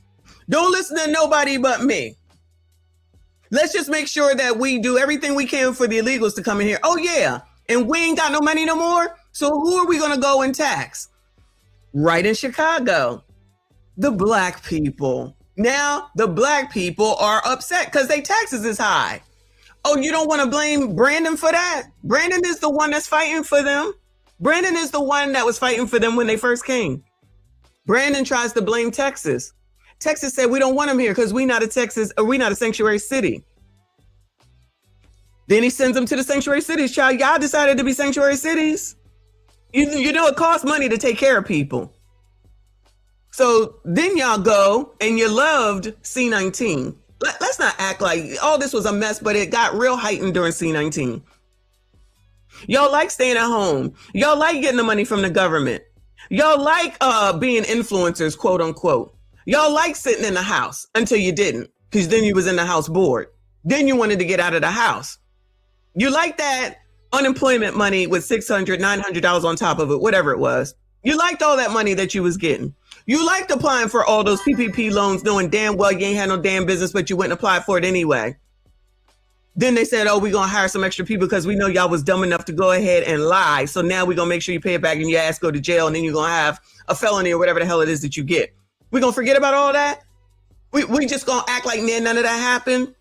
Don't listen to nobody but me. Let's just make sure that we do everything we can for the illegals to come in here. Oh yeah, and we ain't got no money no more. So who are we gonna go and tax? Right in Chicago, the black people. Now the black people are upset because their taxes is high. Oh, you don't want to blame Brandon for that? Brandon is the one that's fighting for them. Brandon is the one that was fighting for them when they first came. Brandon tries to blame Texas. Texas said we don't want them here because we not a Texas, or we not a sanctuary city. Then he sends them to the sanctuary cities. Child, y'all decided to be sanctuary cities. You know it costs money to take care of people. So then y'all go and you loved C-19. Let's not act like all this was a mess, but it got real heightened during C-19. Y'all like staying at home. Y'all like getting the money from the government. Y'all like being influencers, quote unquote. Y'all like sitting in the house until you didn't, because then you was in the house bored. Then you wanted to get out of the house. You like that unemployment money with $600, $900 on top of it, whatever it was. You liked all that money that you was getting. You liked applying for all those PPP loans knowing damn well you ain't had no damn business, but you went and applied for it anyway. Then they said, oh, we're going to hire some extra people because we know y'all was dumb enough to go ahead and lie. So now we're going to make sure you pay it back and your ass go to jail, and then you're going to have a felony or whatever the hell it is that you get. We're going to forget about all that? We just going to act like none of that happened?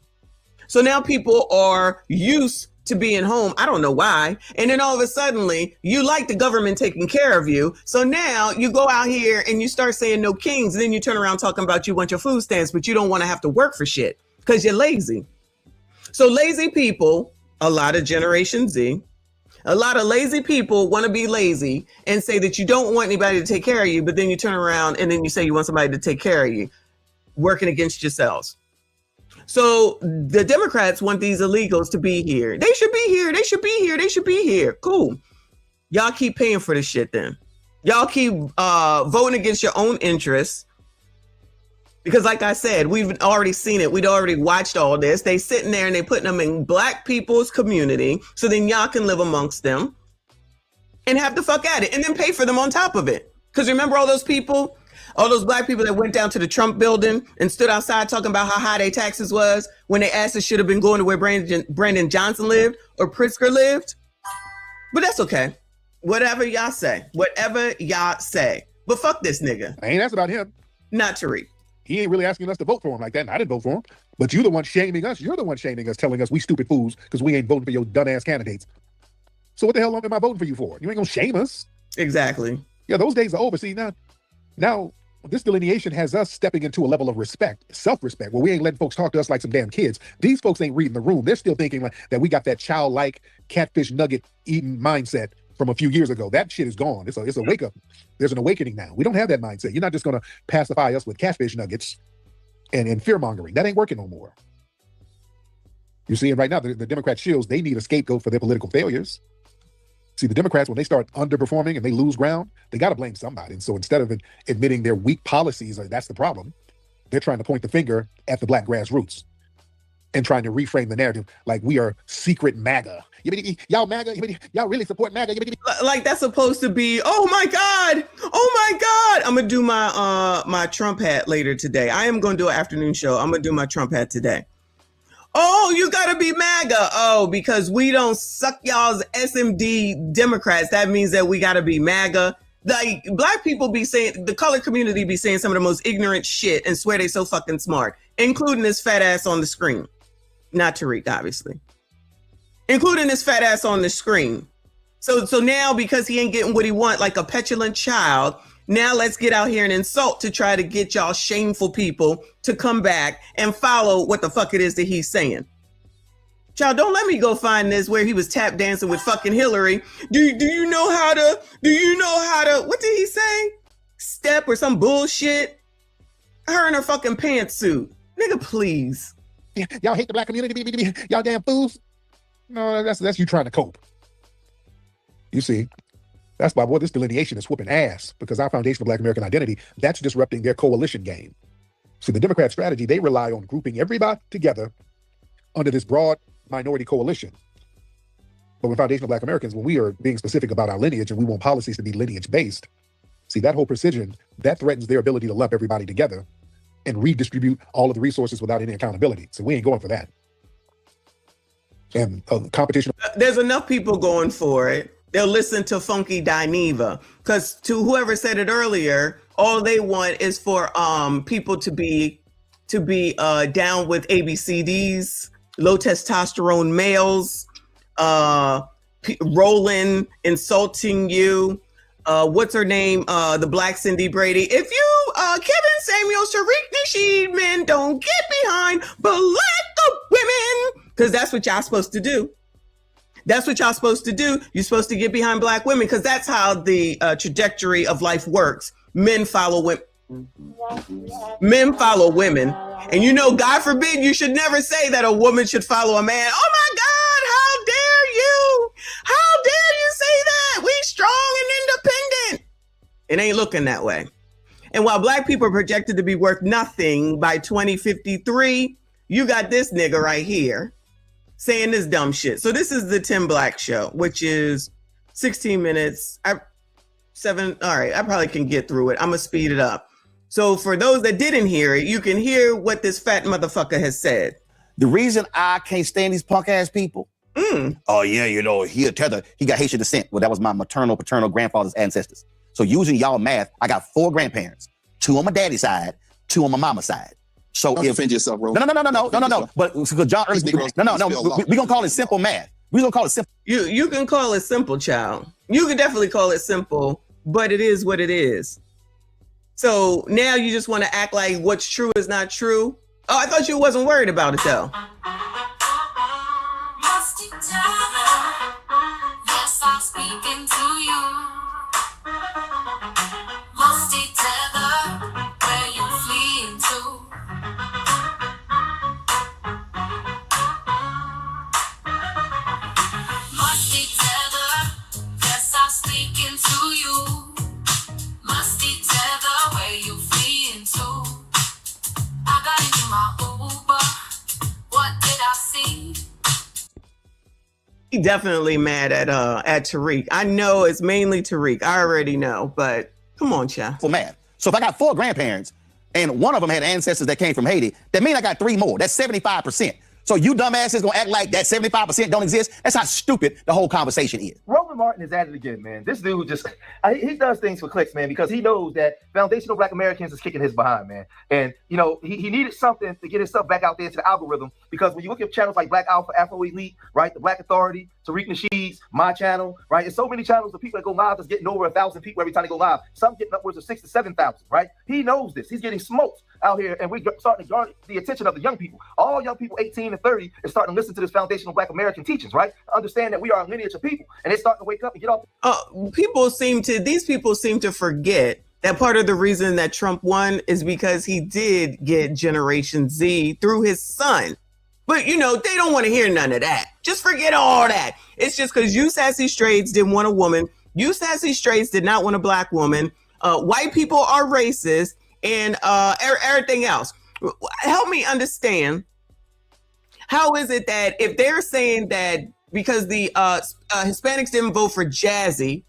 So now people are used to being home. I don't know why. And then all of a sudden, you like the government taking care of you. So now you go out here and you start saying no kings. And then you turn around talking about you want your food stamps, but you don't want to have to work for shit because you're lazy. So lazy people, a lot of Generation Z, a lot of lazy people want to be lazy and say that you don't want anybody to take care of you. But then you turn around and then you say you want somebody to take care of you, working against yourselves. So the Democrats want these illegals to be here. They should be here. They should be here. They should be here. Cool. Y'all keep paying for this shit then. Y'all keep voting against your own interests. Because like I said, we've already seen it. We'd already watched all this. They sitting there and they putting them in black people's community. So then y'all can live amongst them and have the fuck at it and then pay for them on top of it. Because remember all those people? All those black people that went down to the Trump building and stood outside talking about how high their taxes was when they asked it should have been going to where Brandon Johnson lived or Pritzker lived. But that's okay. Whatever y'all say. Whatever y'all say. But fuck this nigga. I ain't asked about him. Not Tariq. He ain't really asking us to vote for him like that, and I didn't vote for him. But you're the one shaming us. You're the one shaming us, telling us we stupid fools because we ain't voting for your dumb-ass candidates. So what the hell am I voting for you for? You ain't gonna shame us. Exactly. Yeah, those days are over. See, now this delineation has us stepping into a level of respect, self-respect, where we ain't letting folks talk to us like some damn kids. These folks ain't reading the room. They're still thinking like that we got that childlike catfish nugget eating mindset from a few years ago. That shit is gone. It's a wake up. There's an awakening now. We don't have that mindset. You're not just going to pacify us with catfish nuggets and fear mongering. That ain't working no more. You see, and right now the Democrat shills, they need a scapegoat for their political failures. See, the Democrats, when they start underperforming and they lose ground, they got to blame somebody. And so instead of admitting their weak policies, like that's the problem, they're trying to point the finger at the black grassroots and trying to reframe the narrative like we are secret MAGA. Y'all MAGA? Y'all really support MAGA? Like that's supposed to be, oh my God. Oh my God. I'm going to do my Trump hat later today. I am going to do an afternoon show. I'm going to do my Trump hat today. Oh, you got to be MAGA. Oh, because we don't suck y'all's SMD Democrats. That means that we got to be MAGA. Like black people be saying, the colored community be saying some of the most ignorant shit and swear they so fucking smart, including this fat ass on the screen. Not Tariq, obviously. Including this fat ass on the screen. So now because he ain't getting what he want like a petulant child, now let's get out here and insult to try to get y'all shameful people to come back and follow what the fuck it is that he's saying. Child, don't let me go find this where he was tap dancing with fucking Hillary. Do you know how to, what did he say? Step or some bullshit? Her in her fucking pantsuit. Nigga, please. Y'all hate the black community, y'all damn fools. No, that's you trying to cope. You see, that's why, boy, this delineation is whooping ass, because our Foundation for Black American Identity, that's disrupting their coalition game. See, the Democrat strategy, they rely on grouping everybody together under this broad minority coalition. But with Foundation for Black Americans, when we are being specific about our lineage and we want policies to be lineage-based, see, that whole precision, that threatens their ability to lump everybody together and redistribute all of the resources without any accountability. So we ain't going for that. And competition. There's enough people going for it. They'll listen to Funky Dineva, because to whoever said it earlier, all they want is for people to be down with ABCDs, low testosterone males, rolling, insulting you. What's her name? The Black Cindy Brady. If you, Kevin Samuels, Tariq Nasheed, men don't get behind black women, because that's what y'all supposed to do. That's what y'all supposed to do. You're supposed to get behind black women, because that's how the trajectory of life works. Men follow women. Men follow women. And you know, God forbid, you should never say that a woman should follow a man. Oh my God, how dare you? How dare you say that? We strong and independent. It ain't looking that way. And while black people are projected to be worth nothing by 2053, you got this nigga right here saying this dumb shit. So this is the Tim Black Show, which is 16 minutes. All right, I probably can get through it. I'm gonna speed it up. So for those that didn't hear it, you can hear what this fat motherfucker has said. The reason I can't stand these punk ass people. Oh yeah, you know, he got Haitian descent. Well, that was my maternal, paternal grandfather's ancestors. So using y'all math, I got 4 grandparents, 2 on my daddy's side, 2 on my mama's side. So Don't defend yourself, bro. No. But John, we gonna call it simple math. We gonna call it simple. You can call it simple, child. You can definitely call it simple, but it is what it is. So now you just want to act like what's true is not true. Oh, I thought you wasn't worried about it though. Yes, I'm speaking to you. Musty tether, where you fleeing to? Musty tether, yes, I'm speaking to you. Musty tether, where you fleeing to? I got into my Uber. What did I see? He definitely mad at Tariq. I know it's mainly Tariq. I already know, but come on, child. For math. So if I got 4 grandparents and one of them had ancestors that came from Haiti, that means I got 3 more. That's 75%. So you dumbasses gonna act like that 75% don't exist? That's how stupid the whole conversation is. Roland Martin is at it again, man. This dude just, he does things for clicks, man, because he knows that foundational Black Americans is kicking his behind, man. And, you know, he needed something to get himself back out there to the algorithm, because when you look at channels like Black Alpha, Afro Elite, right, the Black Authority, Tariq Nasheed's, my channel, right, and so many channels of people that go live that's getting over 1,000 people every time they go live. Some getting upwards of 6,000 to 7,000, right? He knows this. He's getting smoked out here, and we're starting to garner the attention of the young people. All young people 18 to 30 is starting to listen to this foundational Black American teachings, right? Understand that we are a lineage of people, and they're starting to wake up and get off. These people seem to forget that part of the reason that Trump won is because he did get Generation Z through his son. But, you know, they don't want to hear none of that. Just forget all that. It's just because you sassy straights didn't want a woman. You sassy straights did not want a Black woman. White people are racist and everything else. Help me understand. How is it that if they're saying that because the Hispanics didn't vote for Jazzy,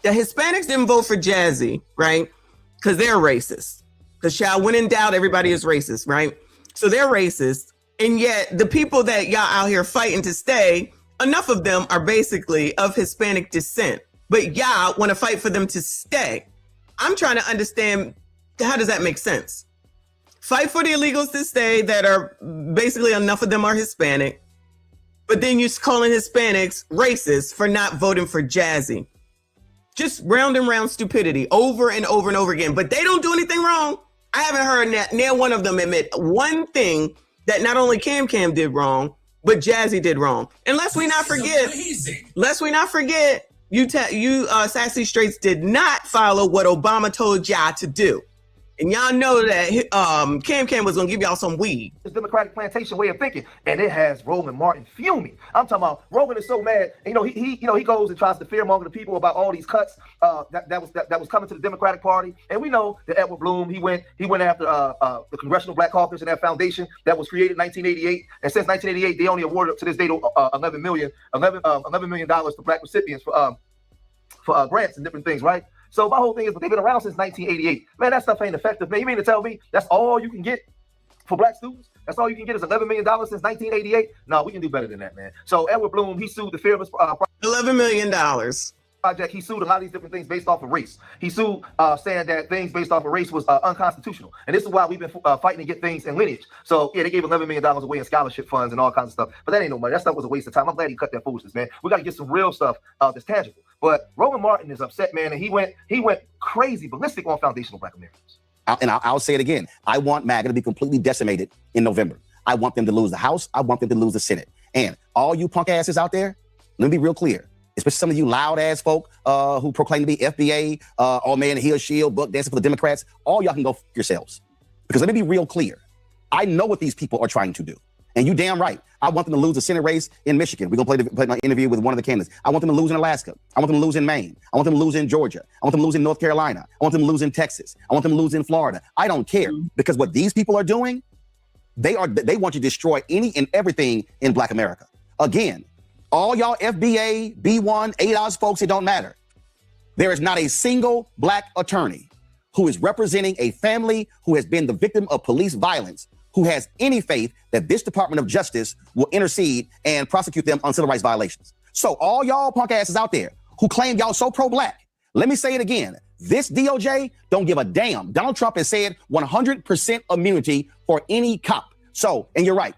the Hispanics didn't vote for Jazzy, right? Because they're racist. Because when in doubt, everybody is racist, right? So they're racist. And yet the people that y'all out here fighting to stay, enough of them are basically of Hispanic descent. But y'all want to fight for them to stay. I'm trying to understand, how does that make sense? Fight for the illegals to stay that are basically enough of them are Hispanic. But then you're calling Hispanics racist for not voting for Jazzy. Just round and round stupidity over and over and over again. But they don't do anything wrong. I haven't heard near one of them admit one thing that not only Cam did wrong, but Jazzy did wrong. And lest we not forget, you sassy straights did not follow what Obama told y'all to do. And y'all know that Cam was gonna give y'all some weed. This Democratic plantation way of thinking, and it has Roland Martin fuming. I'm talking about Roland is so mad. And, he goes and tries to fearmonger the people about all these cuts that was coming to the Democratic Party. And we know that Edward Bloom he went after the Congressional Black Caucus and that foundation that was created in 1988. And since 1988, they only awarded up to this date $11 million to Black recipients for grants and different things, right? So my whole thing is, but they've been around since 1988. Man, that stuff ain't effective, man. You mean to tell me that's all you can get for Black students? That's all you can get is $11 million since 1988? No, we can do better than that, man. So Edward Bloom, he sued the Fearless $11 million. Project. He sued a lot of these different things based off of race. He sued saying that things based off of race was unconstitutional. And this is why we've been fighting to get things in lineage. So yeah, they gave $11 million away in scholarship funds and all kinds of stuff. But that ain't no money. That stuff was a waste of time. I'm glad he cut that foolishness, man. We got to get some real stuff that's tangible. But Roland Martin is upset, man, and he went crazy, ballistic on foundational Black Americans. I'll say it again. I want MAGA to be completely decimated in November. I want them to lose the House. I want them to lose the Senate. And all you punk asses out there, let me be real clear, especially some of you loud ass folk who proclaim to be FBA, all man in heel shield, book dancing for the Democrats, all y'all can go f yourselves. Because let me be real clear. I know what these people are trying to do. And you damn right. I want them to lose the Senate race in Michigan. We're going to play an interview with one of the candidates. I want them to lose in Alaska. I want them to lose in Maine. I want them to lose in Georgia. I want them to lose in North Carolina. I want them to lose in Texas. I want them to lose in Florida. I don't care. Because what these people are doing, they want to destroy any and everything in Black America. Again, all y'all FBA, B1, ADOS folks, it don't matter. There is not a single black attorney who is representing a family who has been the victim of police violence who has any faith that this Department of Justice will intercede and prosecute them on civil rights violations. So all y'all punk asses out there who claim y'all so pro-black, let me say it again. This DOJ don't give a damn. Donald Trump has said 100% immunity for any cop. So, and you're right.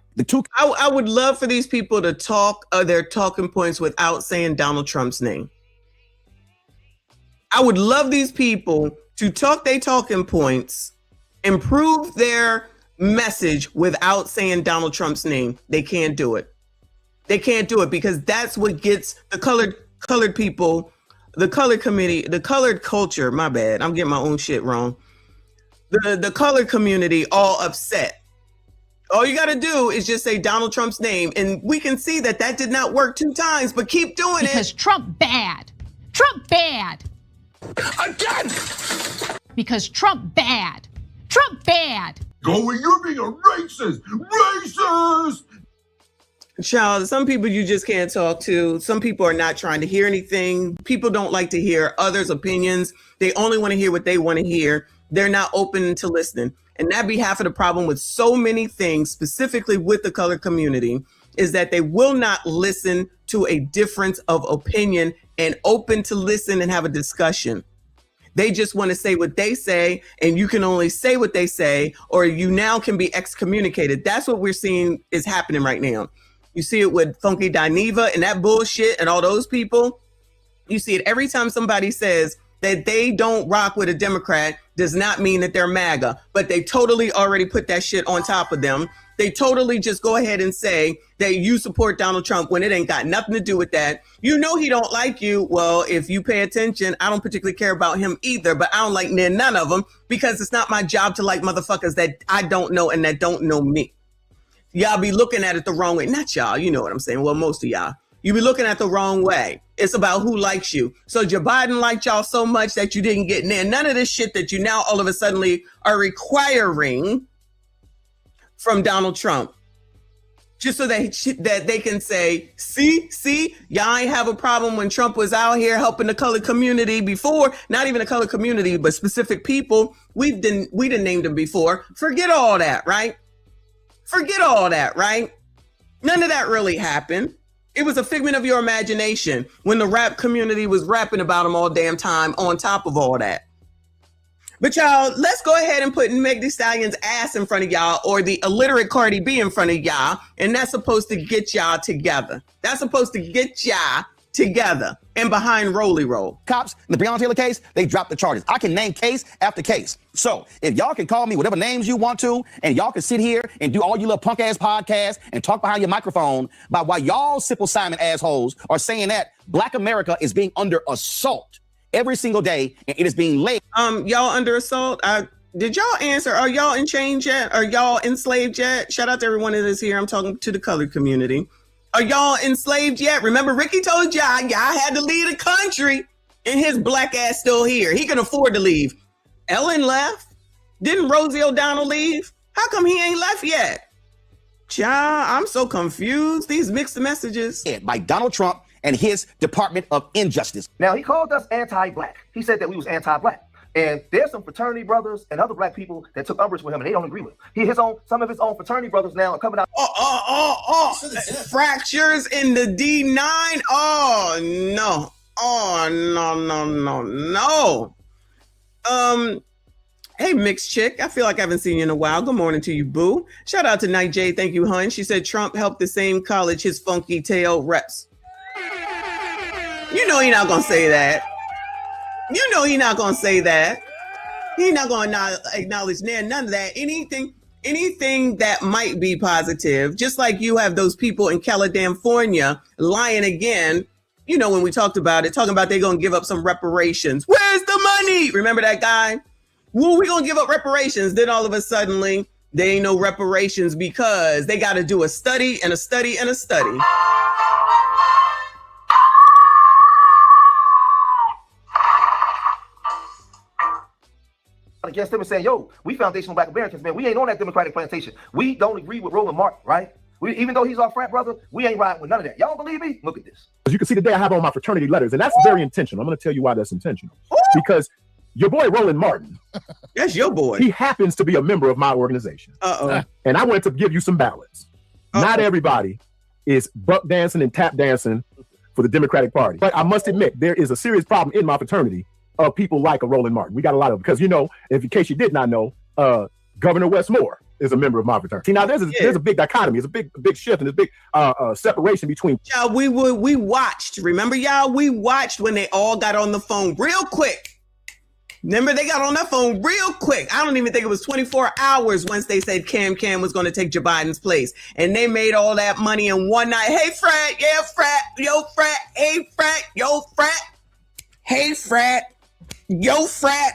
I would love for these people to talk their talking points without saying Donald Trump's name. I would love these people to talk their talking points, improve their message without saying Donald Trump's name. They can't do it. They can't do it because that's what gets the colored people, the colored community, the colored culture. My bad. I'm getting my own shit wrong. The colored community all upset. All you got to do is just say Donald Trump's name, and we can see that that did not work 2 times, but keep doing it. Because Trump bad. Trump bad. Again! Because Trump bad. Trump bad. Go, you're being a racist! Racist! Child, some people you just can't talk to. Some people are not trying to hear anything. People don't like to hear others' opinions. They only want to hear what they want to hear. They're not open to listening. And that be half of the problem with so many things, specifically with the colored community, is that they will not listen to a difference of opinion and open to listen and have a discussion. They just want to say what they say, and you can only say what they say, or you now can be excommunicated. That's what we're seeing is happening right now. You see it with Funky Dineva and that bullshit and all those people. You see it every time somebody says that they don't rock with a Democrat does not mean that they're MAGA, but they totally already put that shit on top of them. They totally just go ahead and say that you support Donald Trump when it ain't got nothing to do with that. You know he don't like you. Well, if you pay attention, I don't particularly care about him either, but I don't like none of them because it's not my job to like motherfuckers that I don't know and that don't know me. Y'all be looking at it the wrong way. Not y'all, you know what I'm saying. Well, most of y'all. You be looking at the wrong way. It's about who likes you. So Joe Biden liked y'all so much that you didn't get in. None of this shit that you now all of a sudden are requiring from Donald Trump. Just so that they can say, see, y'all ain't have a problem when Trump was out here helping the colored community before. Not even the colored community, but specific people. We didn't name them before. Forget all that, right? Forget all that, right? None of that really happened. It was a figment of your imagination when the rap community was rapping about them all damn time on top of all that. But y'all, let's go ahead and put Meg Thee Stallion's ass in front of y'all or the illiterate Cardi B in front of y'all. And that's supposed to get y'all together. That's supposed to get y'all together and behind Rolly Roll. Cops, in the Breonna Taylor case, they dropped the charges. I can name case after case. So if y'all can call me whatever names you want to, and y'all can sit here and do all you little punk ass podcasts and talk behind your microphone about why y'all Simple Simon assholes are saying that Black America is being under assault every single day, and it is being laid. Y'all under assault? Did y'all answer? Are y'all in chains yet? Are y'all enslaved yet? Shout out to everyone that is here. I'm talking to the colored community. Are y'all enslaved yet? Remember, Ricky told y'all had to leave the country, and his black ass still here. He can afford to leave. Ellen left. Didn't Rosie O'Donnell leave? How come he ain't left yet? Child, I'm so confused. These mixed messages. By Donald Trump and his Department of Injustice. Now, he called us anti-black. He said that we was anti-black. And there's some fraternity brothers and other black people that took umbrage with him, and they don't agree with him. Some of his own fraternity brothers now are coming out. Fractures in the D9. Oh, no. Oh, no. Hey, mixed chick. I feel like I haven't seen you in a while. Good morning to you, boo. Shout out to Night J. Thank you, hun. She said Trump helped the same college his funky tail reps. You know he not going to say that. You know he not going to say that. He not going to acknowledge none of that. Anything that might be positive, just like you have those people in California lying again, you know, when we talked about it, talking about they're going to give up some reparations. Where's the money? Remember that guy? Well, we're going to give up reparations. Then all of a sudden, there ain't no reparations because they got to do a study and a study and a study. Against them and saying, yo, we foundational black Americans, man, we ain't on that Democratic plantation. We don't agree with Roland Martin, right? Even though he's our frat brother, we ain't riding with none of that. Y'all believe me? Look at this. As you can see today, I have on my fraternity letters, and that's very intentional. I'm going to tell you why that's intentional. Because your boy Roland Martin, that's your boy. He happens to be a member of my organization. And I wanted to give you some balance. Not everybody is buck dancing and tap dancing for the Democratic Party. But I must admit, there is a serious problem in my fraternity of people like a Roland Martin. We got a lot of them. Because, you know, if in case you did not know, Governor Wes Moore is a member of my fraternity. See, now there's a big dichotomy. It's a big shift and a big separation between. Y'all, we watched. Remember, y'all, we watched when they all got on the phone real quick. Remember, they got on that phone real quick. I don't even think it was 24 hours once they said Cam was going to take Joe Biden's place. And they made all that money in one night. Hey, frat, yeah, frat, yo, frat, hey, frat, yo, frat, hey, frat, yo, frat,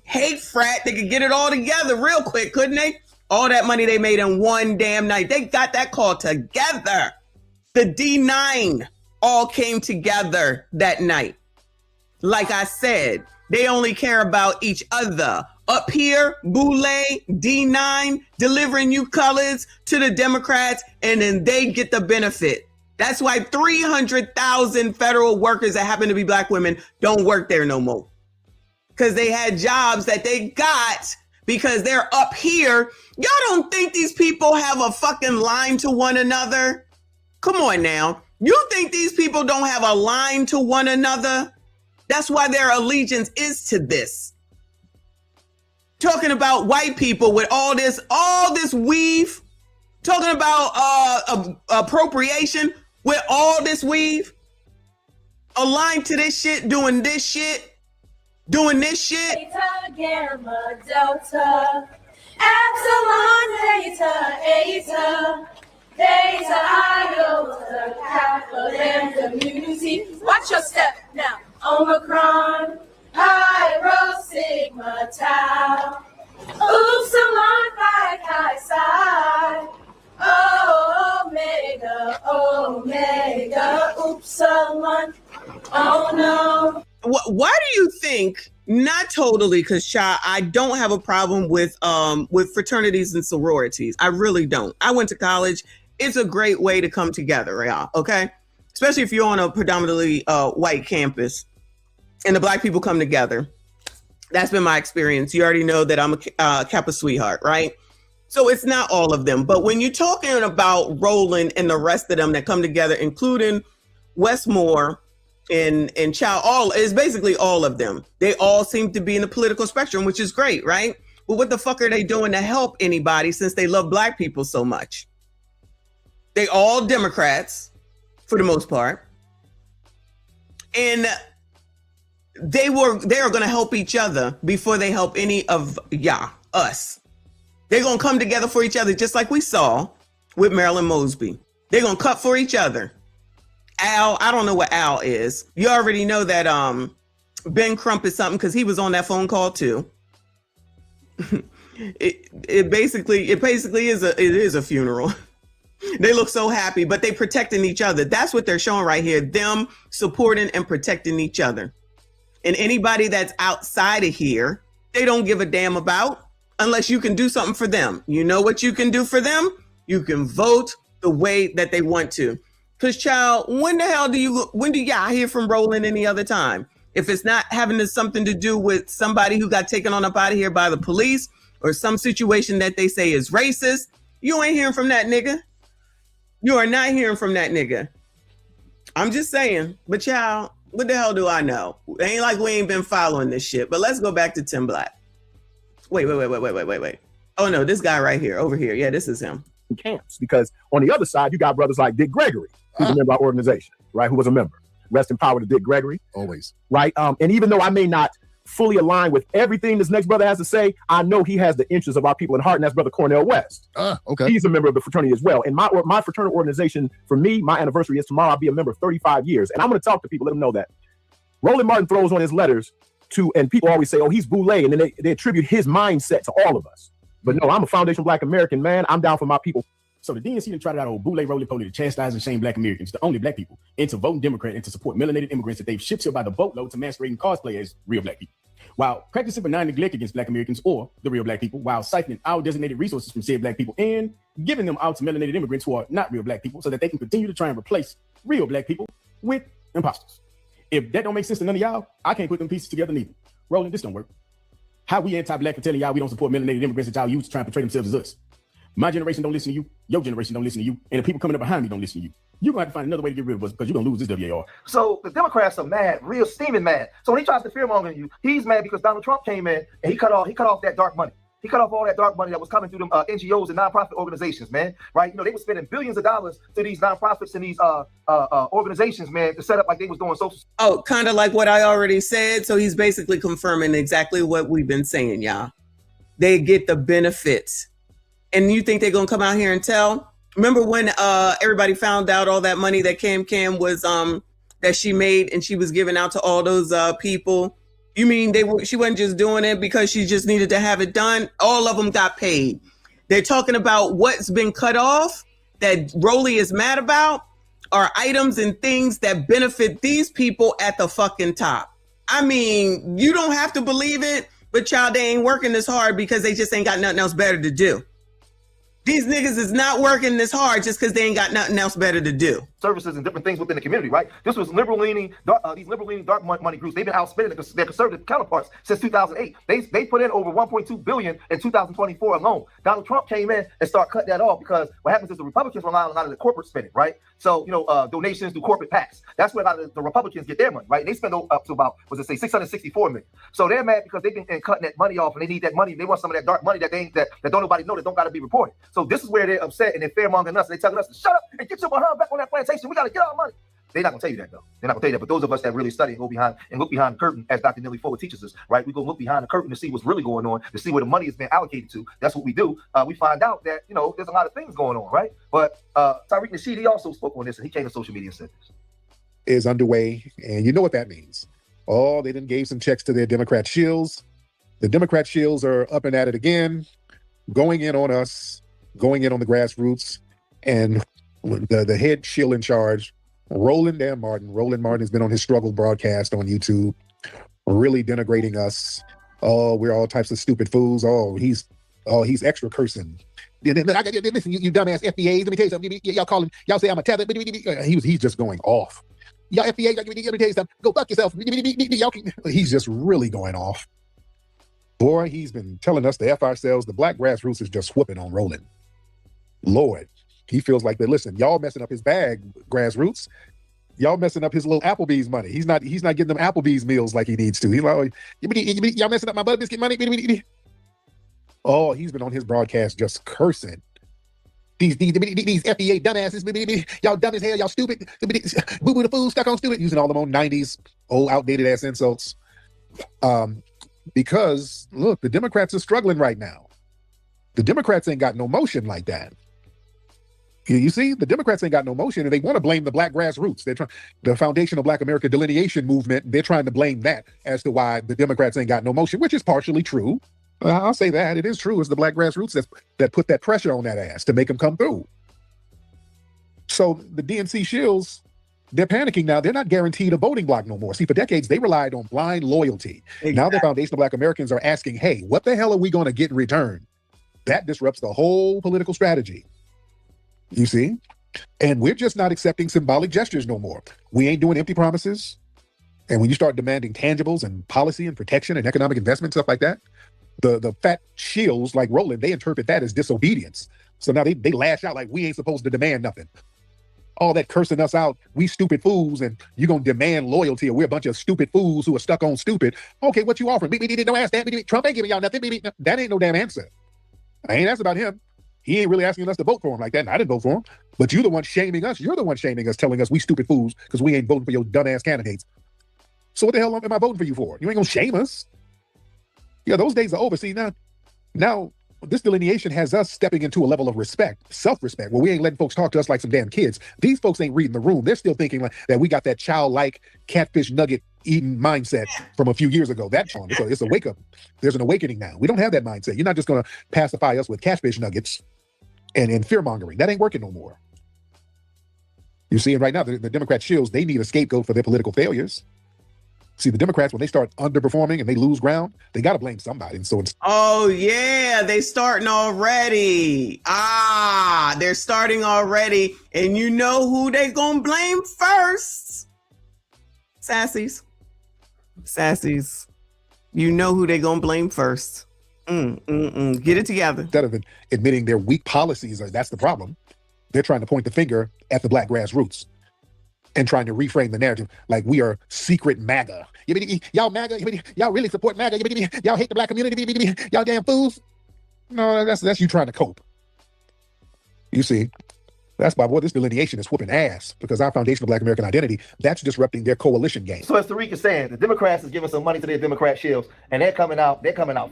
hey, frat. They could get it all together real quick, couldn't they? All that money they made in one damn night. They got that call together. The D9 all came together that night. Like I said, they only care about each other. Up here, Boule, D9, delivering you colors to the Democrats, and then they get the benefit. That's why 300,000 federal workers that happen to be black women don't work there no more. Because they had jobs that they got because they're up here. Y'all don't think these people have a fucking line to one another? Come on now. You think these people don't have a line to one another? That's why their allegiance is to this. Talking about white people with all this weave. Talking about appropriation with all this weave. Aligned to this shit, doing this shit. Doing this shit. Theta, gamma, delta, epsilon, theta, eta, theta, iota, kappa, lambda, mu, z. Watch your step now. Omicron, Pi, Rho, Sigma, Tau, Upsilon, Phi, Chi, Psi, Omega, Omega, Upsilon. Oh no. Why do you think? Not totally, because I don't have a problem with fraternities and sororities. I really don't. I went to college. It's a great way to come together, y'all. Okay, especially if you're on a predominantly white campus, and the black people come together. That's been my experience. You already know that I'm a Kappa sweetheart, right? So it's not all of them, but when you're talking about Roland and the rest of them that come together, including Wes Moore and it's basically all of them. They all seem to be in the political spectrum, which is great, right? But what the fuck are they doing to help anybody since they love black people so much? They all Democrats for the most part. And they are going to help each other before they help any of us. They're going to come together for each other, just like we saw with Marilyn Mosby. They're going to cut for each other. Al, I don't know what Al is. You already know that Ben Crump is something because he was on that phone call too. it basically is a funeral. They look so happy, but they protecting each other. That's what they're showing right here. Them supporting and protecting each other. And anybody that's outside of here, they don't give a damn about unless you can do something for them. You know what you can do for them? You can vote the way that they want to. Because, child, when do y'all hear from Roland any other time? If it's not having something to do with somebody who got taken on up out of here by the police or some situation that they say is racist, you ain't hearing from that nigga. You are not hearing from that nigga. I'm just saying. But, child, what the hell do I know? It ain't like we ain't been following this shit. But let's go back to Tim Black. Wait. Oh, no, this guy right here, over here. Yeah, this is him. Camps, because on the other side, you got brothers like Dick Gregory, who's a member of our organization, right? Who was a member. Rest in power to Dick Gregory. Always. Right? And even though I may not fully align with everything this next brother has to say, I know he has the interests of our people at heart, and that's Brother Cornel West. Okay. He's a member of the fraternity as well. And my fraternal organization, for me, my anniversary is tomorrow. I'll be a member of 35 years. And I'm going to talk to people, let them know that Roland Martin throws on his letters and people always say, oh, he's Boule, and then they attribute his mindset to all of us. But no, I'm a foundational Black American, man. I'm down for my people. So the DNC done tried out old Boule roly-poly to chastise and shame Black Americans, the only Black people, into voting Democrat and to support melanated immigrants that they've shipped here by the boatload to masquerading cosplay as real Black people. while practicing benign neglect against Black Americans or the real Black people, while siphoning our designated resources from said Black people and giving them out to melanated immigrants who are not real Black people so that they can continue to try and replace real Black people with imposters. If that don't make sense to none of y'all, I can't put them pieces together neither. Roland, this don't work. How we anti-Black for telling y'all we don't support melanated immigrants that y'all use to try and portray themselves as us? My generation don't listen to you. Your generation don't listen to you. And the people coming up behind me don't listen to you. You're going to have to find another way to get rid of us because you're going to lose this WAR. So the Democrats are mad, real steaming mad. So when he tries to fearmonger you, he's mad because Donald Trump came in and he cut off that dark money. He cut off all that dark money that was coming through them NGOs and nonprofit organizations, man. Right? You know, they were spending billions of dollars to these nonprofits and these organizations, man, to set up like they was doing social. Oh, kind of like what I already said. So he's basically confirming exactly what we've been saying, y'all. They get the benefits. And you think they're going to come out here and tell? Remember when everybody found out all that money that Cam was that she made and she was giving out to all those people? You mean she wasn't just doing it because she just needed to have it done? All of them got paid. They're talking about what's been cut off that Rolly is mad about are items and things that benefit these people at the fucking top. I mean, you don't have to believe it, but child, they ain't working this hard because they just ain't got nothing else better to do. These niggas is not working this hard just because they ain't got nothing else better to do. Services and different things within the community, right? This was liberal-leaning, these liberal-leaning dark money groups. They've been outspending their conservative counterparts since 2008. They put in over $1.2 billion in 2024 alone. Donald Trump came in and started cutting that off because what happens is the Republicans rely on a lot of the corporate spending, right? So, donations through corporate PACs. That's where a lot of the Republicans get their money, right? And they spend up to about, $664 million. So they're mad because they've been cutting that money off and they need that money. They want some of that dark money that don't nobody know, that don't got to be reported. So this is where they're upset and they're fearmongering us. And they're telling us to shut up and get your behind back on that plantation. We got to get our money. They're not going to tell you that, though. They're not going to tell you that. But those of us that really study and look behind the curtain, as Dr. Nelly Fuller teaches us, right? We go look behind the curtain to see what's really going on, to see where the money is being allocated to. That's what we do. We find out that, there's a lot of things going on, right? But Tariq Nasheed, he also spoke on this, and he came to social media and said this. Is underway, and you know what that means. Oh, they done gave some checks to their Democrat shills. The Democrat shills are up and at it again, going in on us, going in on the grassroots, and the head shill in charge, Roland Martin. Roland Martin has been on his struggle broadcast on YouTube, really denigrating us. Oh, we're all types of stupid fools. Oh, he's extra cursing. Listen, you dumbass FBAs. Let me tell you something. Y'all call him. Y'all say I'm a tether. He's just going off. Y'all FBA. Let me tell you something. Go fuck yourself. He's just really going off. Boy, he's been telling us to F ourselves. The black grassroots is just whooping on Roland. Lord. He feels like that. Listen, y'all messing up his bag, grassroots. Y'all messing up his little Applebee's money. He's not getting them Applebee's meals like he needs to. He's like, y'all messing up my butter biscuit money. Oh, he's been on his broadcast just cursing. These FBA dumbasses. Y'all dumb as hell. Y'all stupid. Boo boo the fool stuck on stupid. Using all them old 90s old outdated ass insults. Because look, the Democrats are struggling right now. The Democrats ain't got no motion like that. You see, the Democrats ain't got no motion, and they want to blame the black grassroots. They're trying, the Foundation of Black America Delineation Movement. They're trying to blame that as to why the Democrats ain't got no motion, which is partially true. I'll say that it is true. It's the black grassroots that put that pressure on that ass to make them come through. So the DNC shills, they're panicking now. They're not guaranteed a voting block no more. See, for decades they relied on blind loyalty. Exactly. Now the Foundation of Black Americans are asking, "Hey, what the hell are we going to get in return?" That disrupts the whole political strategy. You see? And we're just not accepting symbolic gestures no more. We ain't doing empty promises. And when you start demanding tangibles and policy and protection and economic investment, stuff like that, the fat shills like Roland, they interpret that as disobedience. So now they lash out like we ain't supposed to demand nothing. All that cursing us out, we stupid fools, and you're going to demand loyalty, or we're a bunch of stupid fools who are stuck on stupid. Okay, what you offering? Don't ask that. Trump ain't giving y'all nothing. That ain't no damn answer. I ain't asked about him. He ain't really asking us to vote for him like that, and I didn't vote for him. But you're the one shaming us. You're the one shaming us, telling us we stupid fools because we ain't voting for your dumbass candidates. So what the hell am I voting for you for? You ain't gonna shame us. Yeah, those days are over. See, now this delineation has us stepping into a level of respect, self-respect, where we ain't letting folks talk to us like some damn kids. These folks ain't reading the room. They're still thinking like that we got that childlike catfish nugget eating mindset from a few years ago. That's on. It's a wake up. There's an awakening now. We don't have that mindset. You're not just gonna pacify us with catfish nuggets and fear mongering. That ain't working no more. You see, and right now the Democrat shills, they need a scapegoat for their political failures. See, the Democrats, when they start underperforming and they lose ground, they got to blame somebody. And so it's Oh yeah, they starting already. They're starting already. And you know who they gonna blame first? Sassies. You know who they gonna blame first. Get it together. instead of admitting their weak policies, that's the problem. They're trying to point the finger at the black grassroots and trying to reframe the narrative like we are secret MAGA. Y'all MAGA, y'all really support MAGA, y'all hate the black community, y'all damn fools. No, that's you trying to cope. You see, that's why, boy, this delineation is whooping ass, because our foundation of Black American identity, that's disrupting their coalition game. So as Tariq is saying, the Democrats is giving some money to their Democrat shills, and they're coming out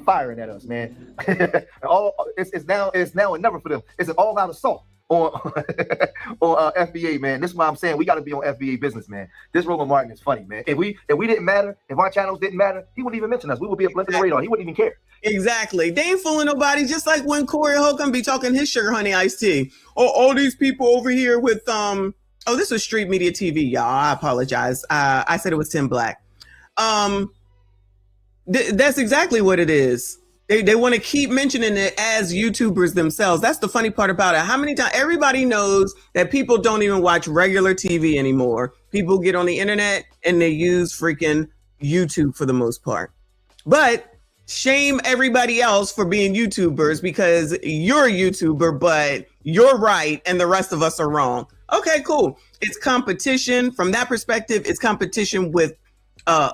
firing at us, man. It's now or never for them. It's an all-out assault on FBA, man. This is why I'm saying we got to be on FBA business, man. This Roland Martin is funny, man. If we didn't matter, if our channels didn't matter, he wouldn't even mention us. We would be a blip in the radar. He wouldn't even care. Exactly. They ain't fooling nobody. Just like when Corey Holcomb be talking his sugar honey iced tea. Oh, all these people over here with this was Street Media TV, y'all. I apologize. I said it was Tim Black. That's exactly what it is. They want to keep mentioning it as YouTubers themselves. That's the funny part about it. How many times everybody knows that people don't even watch regular TV anymore. People get on the internet and they use freaking YouTube for the most part. But shame everybody else for being YouTubers because you're a YouTuber, but you're right and the rest of us are wrong. Okay, cool. It's competition. From that perspective, it's competition with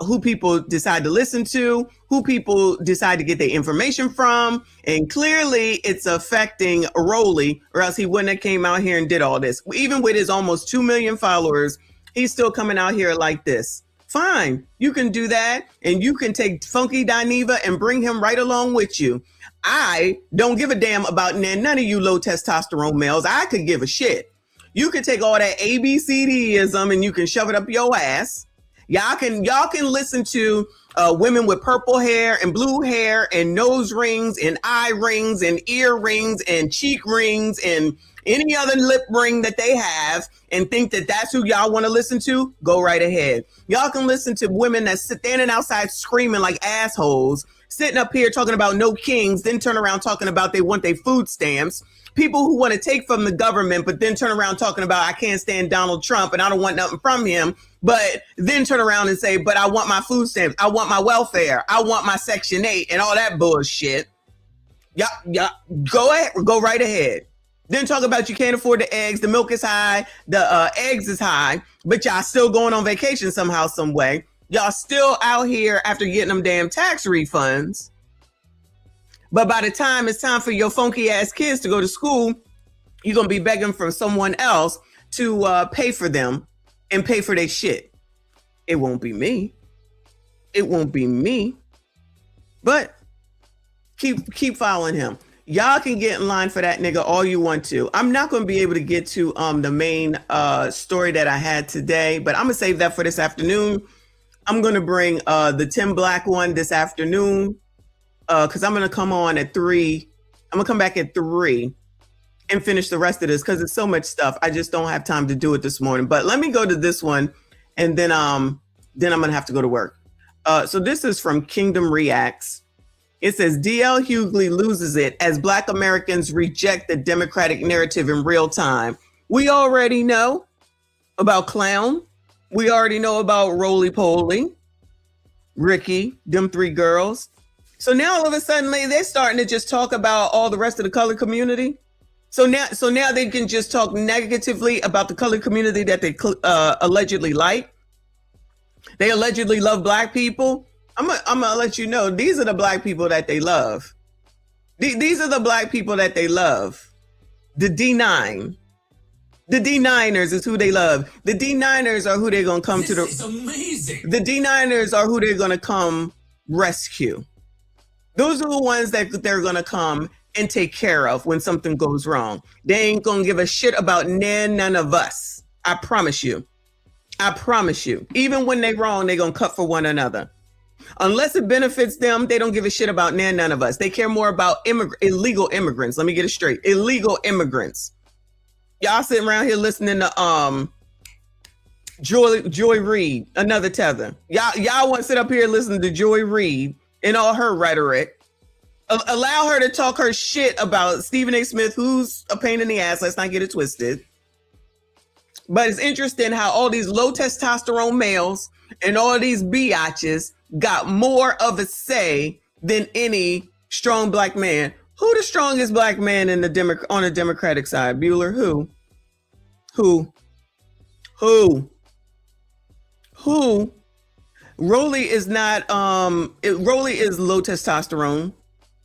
who people decide to listen to, who people decide to get their information from. And clearly it's affecting Rolly, or else he wouldn't have came out here and did all this. Even with his almost 2 million followers, he's still coming out here like this. Fine, you can do that, and you can take Funky Dineva and bring him right along with you. I don't give a damn about none of you low testosterone males. I could give a shit. You can take all that ABCDism and you can shove it up your ass. Y'all can listen to women with purple hair and blue hair and nose rings and eye rings and ear rings and cheek rings and any other lip ring that they have and think that that's who y'all want to listen to. Go right ahead. Y'all can listen to women that's standing outside screaming like assholes, sitting up here talking about no kings, then turn around talking about they want their food stamps. People who want to take from the government, but then turn around talking about I can't stand Donald Trump and I don't want nothing from him, but then turn around and say, but I want my food stamps, I want my welfare, I want my Section 8 and all that bullshit. Yeah, go ahead, go right ahead. Then talk about you can't afford the eggs, the milk is high, the eggs is high, but y'all still going on vacation somehow, some way. Y'all still out here after getting them damn tax refunds. But by the time it's time for your funky ass kids to go to school, you're going to be begging for someone else to pay for them and pay for their shit. It won't be me. It won't be me. But keep following him. Y'all can get in line for that nigga all you want to. I'm not going to be able to get to the main story that I had today, but I'm going to save that for this afternoon. I'm going to bring the Tim Black one this afternoon. Because I'm going to come on at 3. I'm going to come back at 3 and finish the rest of this because it's so much stuff. I just don't have time to do it this morning. But let me go to this one, and then I'm going to have to go to work. So this is from Kingdom Reacts. It says, DL Hughley loses it as Black Americans reject the Democratic narrative in real time. We already know about Clown. We already know about Roly Poly, Ricky, them 3 girls. So now all of a sudden they're starting to just talk about all the rest of the colored community. So now they can just talk negatively about the colored community that they allegedly like. They allegedly love Black people. I'm gonna let you know, these are the Black people that they love. These are the Black people that they love. The D9. The D9ers is who they love. The D9ers are who they're gonna come to. This is amazing. The D9ers are who they're gonna come rescue. Those are the ones that they're going to come and take care of when something goes wrong. They ain't going to give a shit about none of us. I promise you. I promise you. Even when they're wrong, they're going to cut for one another. Unless it benefits them, they don't give a shit about none of us. They care more about illegal immigrants. Let me get it straight. Illegal immigrants. Y'all sitting around here listening to Joy Reid, another tether. Y'all want to sit up here and listen to Joy Reid and all her rhetoric. Allow her to talk her shit about Stephen A. Smith, who's a pain in the ass. Let's not get it twisted. But it's interesting how all these low testosterone males and all these biatches got more of a say than any strong black man. Who the strongest black man in the on the Democratic side? Bueller? Who? Rowley is not, Rowley is low testosterone.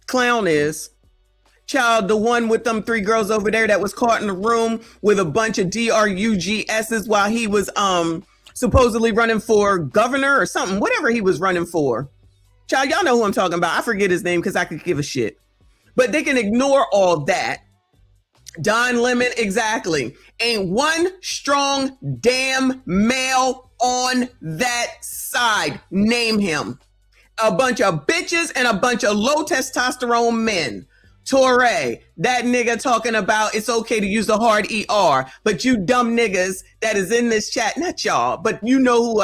Clown is. Child, the one with them 3 girls over there that was caught in the room with a bunch of DRUGS's while he was supposedly running for governor or something, whatever he was running for. Child, y'all know who I'm talking about. I forget his name because I could give a shit. But they can ignore all that. Don Lemon, exactly. Ain't one strong damn male on that side. Name him. A bunch of bitches and a bunch of low testosterone men. Torre, that nigga talking about it's okay to use the hard ER, but you dumb niggas that is in this chat, not y'all, but you know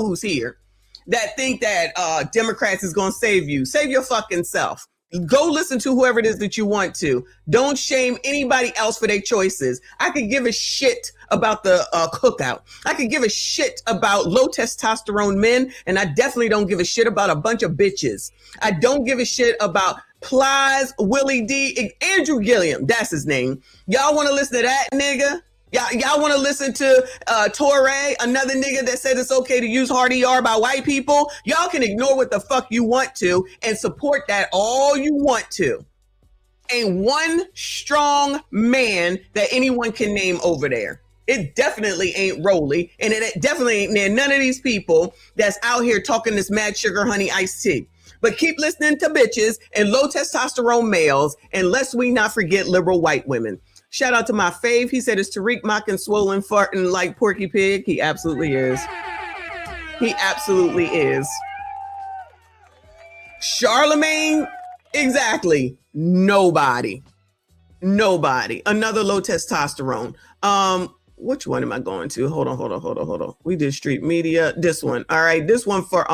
who's here, that think that Democrats is gonna save you. Save your fucking self. Go listen to whoever it is that you want to. Don't shame anybody else for their choices. I could give a shit about the cookout. I could give a shit about low testosterone men, and I definitely don't give a shit about a bunch of bitches. I don't give a shit about Plies, Willie D, Andrew Gilliam. That's his name. Y'all want to listen to that nigga? Y'all want to listen to Torre, another nigga that says it's okay to use hard ER by white people? Y'all can ignore what the fuck you want to and support that all you want to. Ain't one strong man that anyone can name over there. It definitely ain't Rowley, and it definitely ain't near none of these people that's out here talking this mad sugar honey iced tea. But keep listening to bitches and low testosterone males, and lest we not forget liberal white women. Shout out to my fave. He said, is Tariq mocking swollen farting like Porky Pig? He absolutely is. He absolutely is. Charlemagne? Exactly. Nobody. Another low testosterone. Which one am I going to? Hold on. We did street media. This one. All right. This one for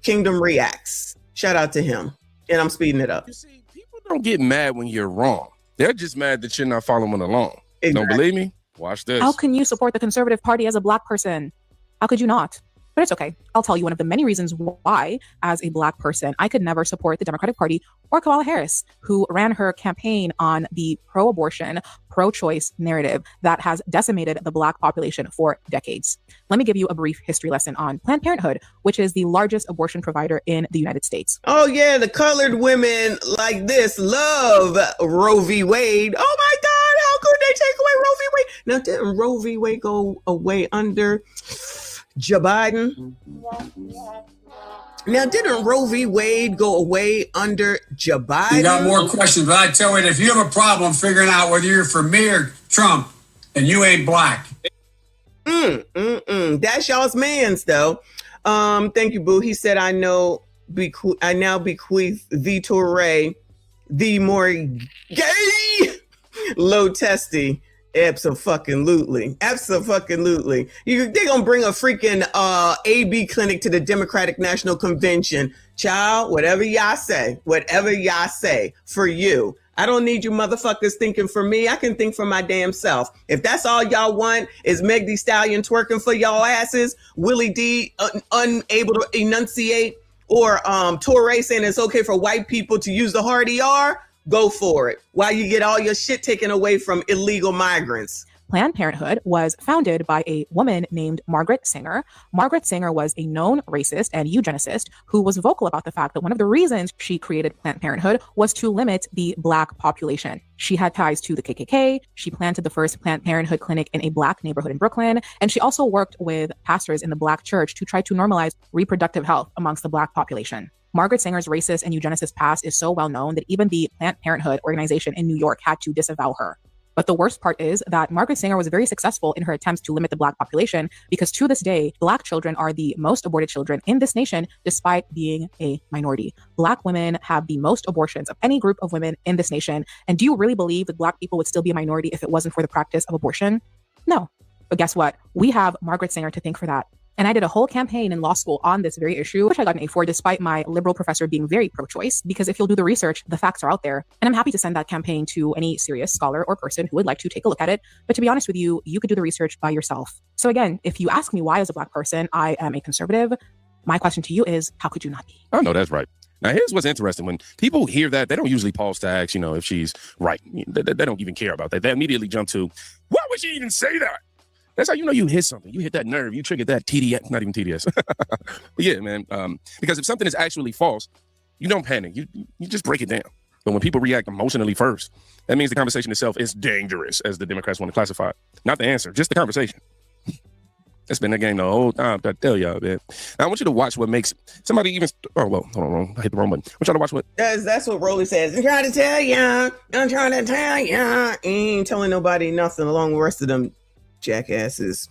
Kingdom Reacts. Shout out to him. And I'm speeding it up. You see, people don't get mad when you're wrong. They're just mad that you're not following along. Exactly. Don't believe me? Watch this. How can you support the Conservative Party as a Black person? How could you not? But it's okay. I'll tell you one of the many reasons why, as a Black person, I could never support the Democratic Party or Kamala Harris, who ran her campaign on the pro-abortion, pro-choice narrative that has decimated the Black population for decades. Let me give you a brief history lesson on Planned Parenthood, which is the largest abortion provider in the United States. Oh yeah, the colored women like this love Roe v. Wade. Oh my God, how could they take away Roe v. Wade? Now, didn't Roe v. Wade go away under Joe Biden? Now, didn't Roe v. Wade go away under Joe Biden? You got more questions, but I tell you, if you have a problem figuring out whether you're for me or Trump, and you ain't black. That's y'all's mans, though. Thank you, Boo. He said, I now bequeath the Torre, the more gay, low testy. Absolutely. They're gonna bring a freaking AB clinic to the Democratic National Convention. Child, whatever y'all say for you. I don't need you motherfuckers thinking for me. I can think for my damn self. If that's all y'all want is Meg Thee Stallion twerking for y'all asses, Willie D unable to enunciate, or Torre saying it's okay for white people to use the hard ER, go for it while you get all your shit taken away from illegal migrants. Planned Parenthood was founded by a woman named Margaret Sanger. Margaret Sanger was a known racist and eugenicist who was vocal about the fact that one of the reasons she created Planned Parenthood was to limit the Black population. She had ties to the KKK. She planted the first Planned Parenthood clinic in a Black neighborhood in Brooklyn. And she also worked with pastors in the Black church to try to normalize reproductive health amongst the Black population. Margaret Sanger's racist and eugenicist past is so well known that even the Planned Parenthood organization in New York had to disavow her. But the worst part is that Margaret Sanger was very successful in her attempts to limit the Black population, because to this day, Black children are the most aborted children in this nation, despite being a minority. Black women have the most abortions of any group of women in this nation. And do you really believe that Black people would still be a minority if it wasn't for the practice of abortion? No. But guess what? We have Margaret Sanger to thank for that. And I did a whole campaign in law school on this very issue, which I got an A for despite my liberal professor being very pro-choice, because if you'll do the research, the facts are out there. And I'm happy to send that campaign to any serious scholar or person who would like to take a look at it. But to be honest with you, you could do the research by yourself. So again, if you ask me why as a Black person, I am a conservative, my question to you is, how could you not be? I know that's right. Now, here's what's interesting. When people hear that, they don't usually pause to ask, if she's right. They don't even care about that. They immediately jump to, why would she even say that? That's how you know you hit something. You hit that nerve. You triggered that TDS, not even TDS. But yeah, man, because if something is actually false, you don't panic. You just break it down. But when people react emotionally first, that means the conversation itself is dangerous, as the Democrats want to classify it. Not the answer, just the conversation. That's been the game the whole time. I tell y'all, man. Now, I want you to watch what makes somebody even. Oh, well, hold on. I hit the wrong button. I want y'all to watch what. That's what Rolly says. I'm trying to tell ya. I'm trying to tell ya. Ain't telling nobody nothing along with the rest of them jackasses.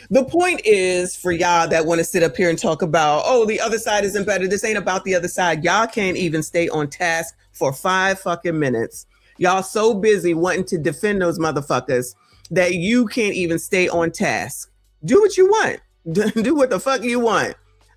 The point is for y'all that want to sit up here and talk about, oh, the other side isn't better. This ain't about the other side. Y'all can't even stay on task for 5 fucking minutes. Y'all so busy wanting to defend those motherfuckers that you can't even stay on task. Do what you want. Do what the fuck you want.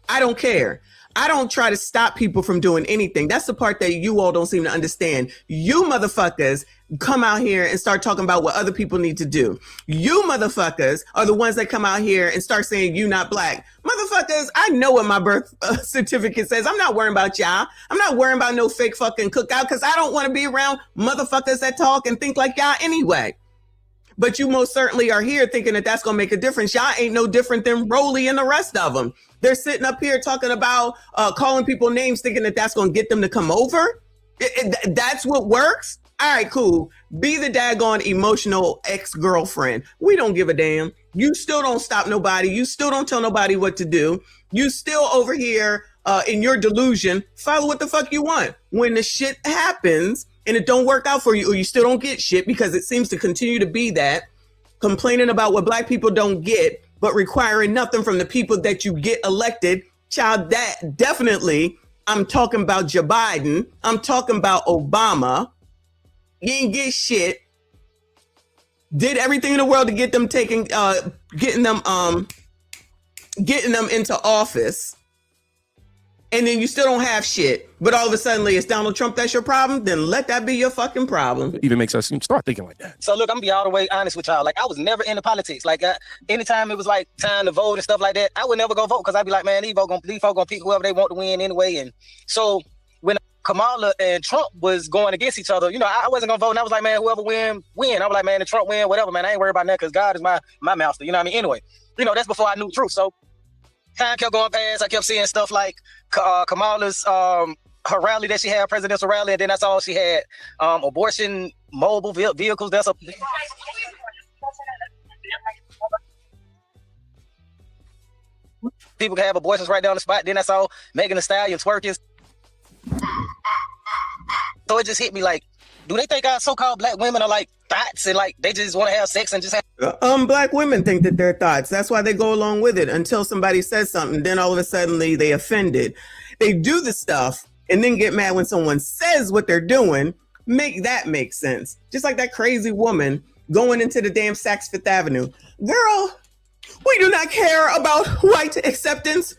I don't care. I don't try to stop people from doing anything. That's the part that you all don't seem to understand. You motherfuckers come out here and start talking about what other people need to do. You motherfuckers are the ones that come out here and start saying you not Black. Motherfuckers, I know what my birth certificate says. I'm not worrying about y'all. I'm not worrying about no fake fucking cookout because I don't want to be around motherfuckers that talk and think like y'all anyway. But you most certainly are here thinking that that's going to make a difference. Y'all ain't no different than Rolly and the rest of them. They're sitting up here talking about calling people names, thinking that that's going to get them to come over. That's what works. All right, cool. Be the daggone emotional ex-girlfriend. We don't give a damn. You still don't stop nobody. You still don't tell nobody what to do. You still over here in your delusion, follow what the fuck you want. When the shit happens and it don't work out for you, or you still don't get shit, because it seems to continue to be that, complaining about what Black people don't get, but requiring nothing from the people that you get elected. Child, that definitely, I'm talking about Joe Biden. I'm talking about Obama. You ain't get shit. Did everything in the world to get them getting them into office. And then you still don't have shit. But all of a sudden, it's Donald Trump that's your problem? Then let that be your fucking problem. It even makes us start thinking like that. So look, I'm gonna be all the way honest with y'all. Like, I was never into politics. Like, anytime it was like time to vote and stuff like that, I would never go vote because I'd be like, man, these folks gonna pick whoever they want to win anyway. And so when Kamala and Trump was going against each other, I wasn't gonna vote. And I was like, man, whoever win. I was like, man, the Trump win, whatever, man. I ain't worried about that because God is my master. You know what I mean? Anyway, that's before I knew the truth. So time kept going past. I kept seeing stuff like Kamala's her rally that she had, presidential rally, and then that's all she had. Abortion mobile vehicles. That's a people can have abortions right there on the spot. Then that's all. Megan Thee Stallion twerking. So it just hit me like, do they think our so-called Black women are like thoughts and like they just want to have sex and just have Black women think that they're thoughts. That's why they go along with it until somebody says something. Then all of a sudden they offended. They do the stuff and then get mad when someone says what they're doing. Make that make sense. Just like that crazy woman going into the damn Saks Fifth Avenue. Girl, we do not care about white acceptance.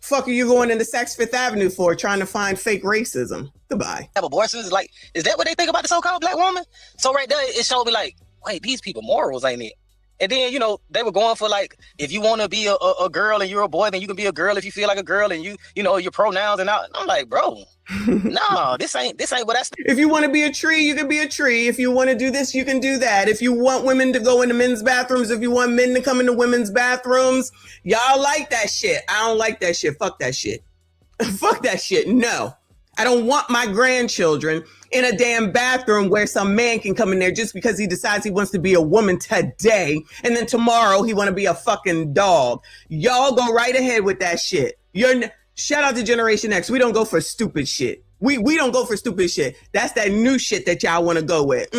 Fuck are you going into Saks Fifth Avenue for, trying to find fake racism? Goodbye. Have abortions? Like, is that what they think about the so-called Black woman? So right there, it showed me like, wait, these people morals ain't it? And then, they were going for like, if you want to be a girl and you're a boy, then you can be a girl if you feel like a girl and your pronouns and all. I'm like, bro, no, this ain't what that's. If you want to be a tree, you can be a tree. If you want to do this, you can do that. If you want women to go into men's bathrooms, if you want men to come into women's bathrooms, y'all like that shit. I don't like that shit. Fuck that shit. Fuck that shit. No, I don't want my grandchildren in a damn bathroom where some man can come in there just because he decides he wants to be a woman today. And then tomorrow he want to be a fucking dog. Y'all go right ahead with that shit. Shout out to Generation X. We don't go for stupid shit. We don't go for stupid shit. That's that new shit that y'all want to go with.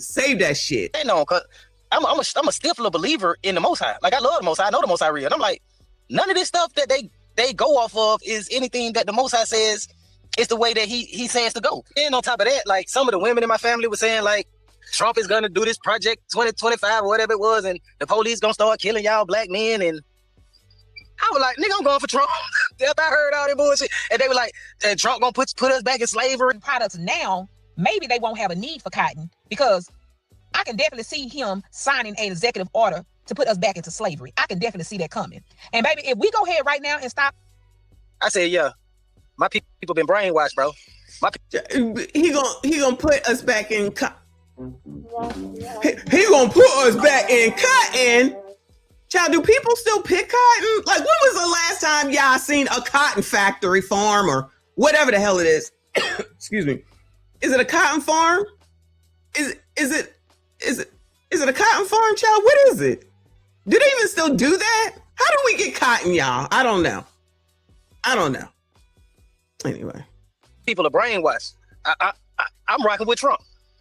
Save that shit. They know, cause I'm a stiff little believer in the Most High. Like, I love the Most High. I know the Most High real. And I'm like, none of this stuff that they go off of is anything that the Most High says it's the way that he says to go. And on top of that, like, some of the women in my family were saying like, Trump is gonna do this project 2025 or whatever it was, and the police gonna start killing y'all black men. And I was like, nigga, I'm going for Trump. After I heard all that bullshit, and they were like, Trump gonna put us back in slavery. Products now, maybe they won't have a need for cotton, because I can definitely see him signing an executive order to put us back into slavery. I can definitely see that coming. And baby, if we go ahead right now and stop. I said, yeah, my people been brainwashed, bro. He gonna put us back in he gonna put us back in cotton. Child, do people still pick cotton? Like, when was the last time y'all seen a cotton factory, farm, or whatever the hell it is? Excuse me. Is it a cotton farm? Is it a cotton farm, child? What is it? Do they even still do that? How do we get cotton, y'all? I don't know. Anyway. People are brainwashed. I'm rocking with Trump.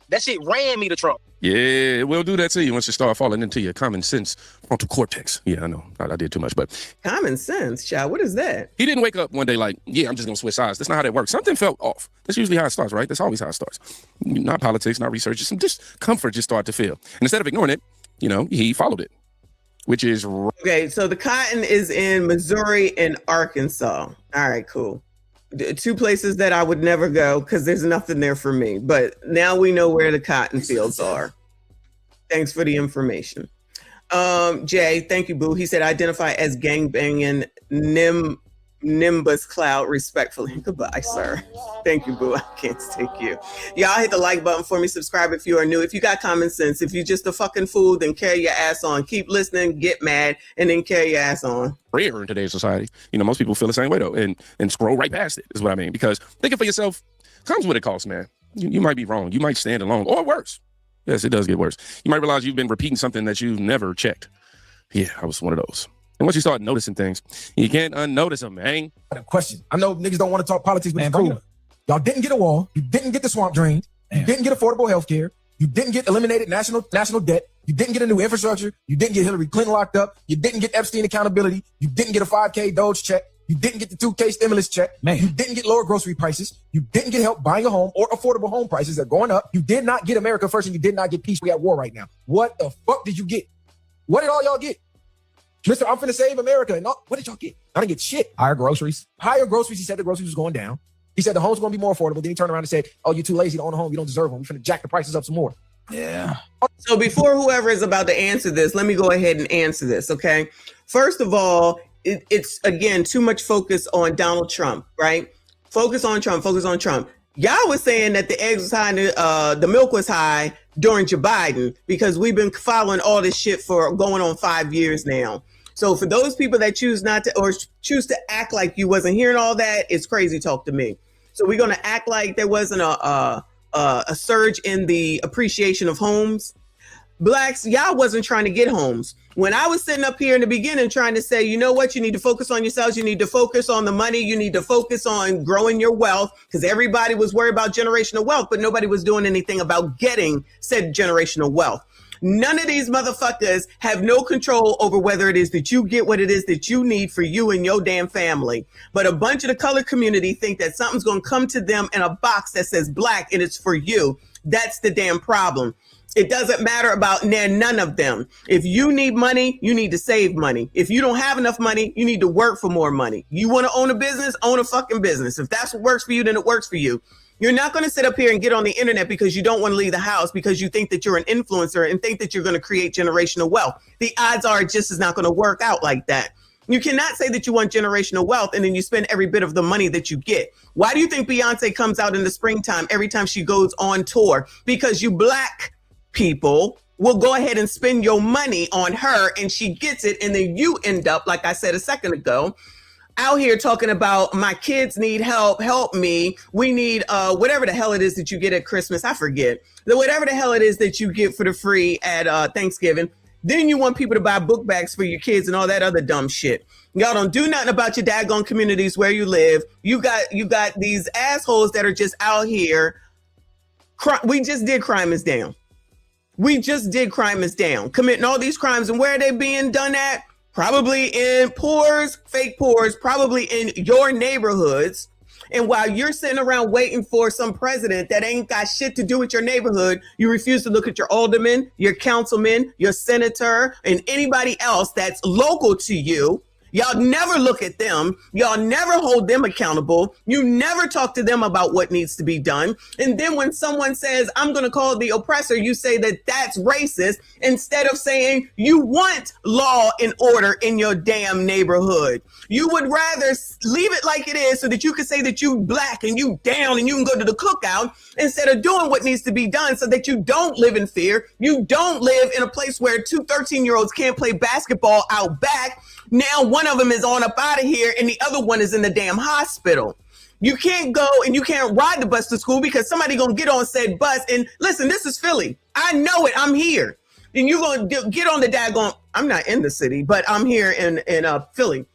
That shit ran me to Trump. Yeah, it will do that to you once you start falling into your common sense frontal cortex. Yeah, I know. I did too much, but... Common sense, child. What is that? He didn't wake up one day like, yeah, I'm just going to switch sides. That's not how that works. Something felt off. That's usually how it starts, right? That's always how it starts. Not politics, not research. Just comfort just started to feel. And instead of ignoring it, he followed it, which is... Okay, so the cotton is in Missouri and Arkansas. All right, cool. Two places that I would never go because there's nothing there for me. But now we know where the cotton fields are. Thanks for the information. Jay, thank you, boo. He said, identify as gangbanging Nimbus Cloud respectfully. Goodbye, sir. Thank you, boo. I can't take you. Y'all hit the like button for me. Subscribe if you are new. If you got common sense, if you're just a fucking fool, then carry your ass on. Keep listening, get mad, and then carry your ass on. Rare in today's society. Most people feel the same way though, and scroll right past it is what I mean. Because thinking for yourself comes with a cost, man. You might be wrong. You might stand alone, or worse. Yes, it does get worse. You might realize you've been repeating something that you've never checked. Yeah, I was one of those. And once you start noticing things, you can't unnotice them, man. Question. I know niggas don't want to talk politics, but it's cool. Y'all didn't get a wall. You didn't get the swamp drained. You didn't get affordable health care. You didn't get eliminated national debt. You didn't get a new infrastructure. You didn't get Hillary Clinton locked up. You didn't get Epstein accountability. You didn't get a 5K Doge check. You didn't get the 2K stimulus check. You didn't get lower grocery prices. You didn't get help buying a home or affordable home prices that are going up. You did not get America first, and you did not get peace. We at war right now. What the fuck did you get? What did all y'all get? Mr. I'm finna save America. And all, what did y'all get? I didn't get shit. Higher groceries. He said the groceries was going down. He said the home's going to be more affordable. Then he turned around and said, oh, you're too lazy to own a home. You don't deserve one. We're finna jack the prices up some more. Yeah. So before whoever is about to answer this, let me go ahead and answer this, okay? First of all, it's, again, too much focus on Donald Trump, right? Focus on Trump. Y'all was saying that the eggs was high, and the milk was high during Joe Biden, because we've been following all this shit for going on 5 years now. So for those people that choose not to, or choose to act like you wasn't hearing all that, it's crazy talk to me. So we're going to act like there wasn't a surge in the appreciation of homes. Blacks, y'all wasn't trying to get homes. When I was sitting up here in the beginning trying to say, you know what, you need to focus on yourselves. You need to focus on the money. You need to focus on growing your wealth, because everybody was worried about generational wealth, but nobody was doing anything about getting said generational wealth. None of these motherfuckers have no control over whether it is that you get what it is that you need for you and your damn family. But a bunch of the colored community think that something's going to come to them in a box that says black and it's for you. That's the damn problem. It doesn't matter about none of them. If you need money, you need to save money. If you don't have enough money, you need to work for more money. You want to own a business, own a fucking business. If that's what works for you, then it works for you. You're not going to sit up here and get on the internet because you don't want to leave the house, because you think that you're an influencer and think that you're going to create generational wealth. The odds are it just is not going to work out like that. You cannot say that you want generational wealth and then you spend every bit of the money that you get. Why do you think Beyonce comes out in the springtime every time she goes on tour? Because you black people will go ahead and spend your money on her and she gets it. And then you end up, like I said a second ago, out here talking about my kids need help me. We need whatever the hell it is that you get at Christmas. I forget. Whatever the hell it is that you get for the free at Thanksgiving. Then you want people to buy book bags for your kids and all that other dumb shit. Y'all don't do nothing about your daggone communities where you live. You got these assholes that are just out here. We just did Crime is Down. Committing all these crimes. And where are they being done at? Probably in fake poors, probably in your neighborhoods. And while you're sitting around waiting for some president that ain't got shit to do with your neighborhood, you refuse to look at your alderman, your councilman, your senator, and anybody else that's local to you. Y'all never look at them. Y'all never hold them accountable. You never talk to them about what needs to be done. And then when someone says, I'm going to call the oppressor, you say that that's racist instead of saying you want law and order in your damn neighborhood. You would rather leave it like it is so that you can say that you black and you down and you can go to the cookout instead of doing what needs to be done so that you don't live in fear. You don't live in a place where 2 13-year-olds can't play basketball out back. Now one of them is on up out of here and the other one is in the damn hospital. You can't go and you can't ride the bus to school because somebody gonna get on said bus. And listen, this is Philly. I know it. I'm here. And you're gonna get on the daggone. I'm not in the city, but I'm here in Philly.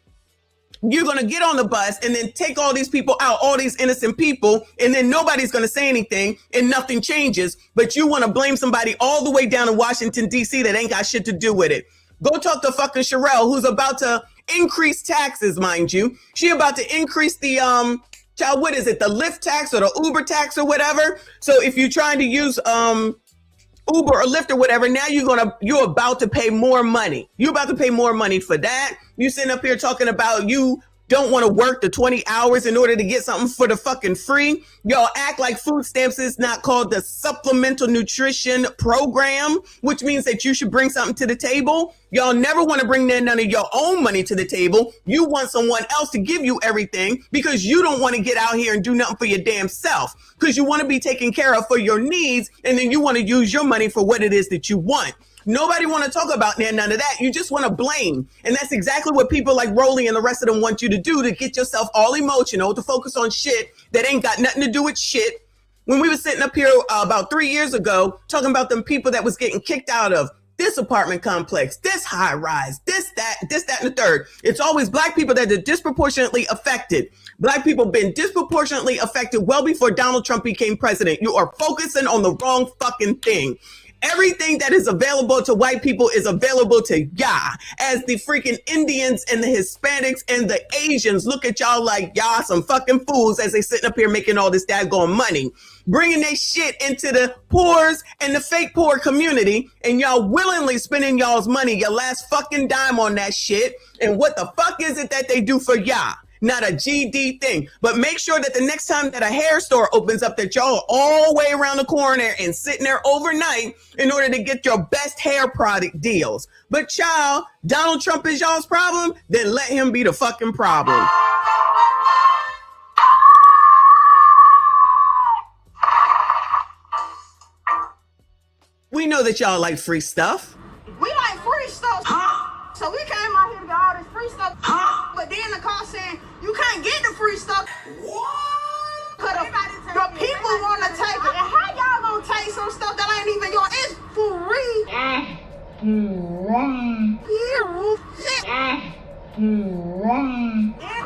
You're gonna get on the bus and then take all these people out, all these innocent people, and then nobody's gonna say anything and nothing changes. But you want to blame somebody all the way down in Washington D.C. that ain't got shit to do with it. Go talk to fucking Sherelle, who's about to increase taxes, mind you. She about to increase the what is it, the Lyft tax or the Uber tax or whatever. So if you're trying to use Uber or Lyft or whatever, now you're about to pay more money. You're about to pay more money for that. You sitting up here talking about you don't want to work the 20 hours in order to get something for the fucking free. Y'all act like food stamps is not called the supplemental nutrition program, which means that you should bring something to the table. Y'all never want to bring none of your own money to the table. You want someone else to give you everything because you don't want to get out here and do nothing for your damn self because you want to be taken care of for your needs. And then you want to use your money for what it is that you want. Nobody want to talk about none of that. You just want to blame. And that's exactly what people like Rolly and the rest of them want you to do, to get yourself all emotional, to focus on shit that ain't got nothing to do with shit. When we were sitting up here about 3 years ago, talking about them people that was getting kicked out of this apartment complex, this high rise, this, that, and the third. It's always black people that are disproportionately affected. Black people been disproportionately affected well before Donald Trump became president. You are focusing on the wrong fucking thing. Everything that is available to white people is available to y'all, as the freaking Indians and the Hispanics and the Asians look at y'all like y'all some fucking fools as they sitting up here making all this daggone money, bringing their shit into the poors and the fake poor community, and y'all willingly spending y'all's money, your last fucking dime on that shit. And what the fuck is it that they do for y'all? Not a GD thing. But make sure that the next time that a hair store opens up that y'all are all the way around the corner and sitting there overnight in order to get your best hair product deals. But child, Donald Trump is y'all's problem? Then let him be the fucking problem. We know that y'all like free stuff. We like free stuff. So we came out here to get all this free stuff. But then the car saying, you can't get the free stuff. What? Cause the people want to take it. And how y'all gonna take some stuff that ain't even yours? It's free.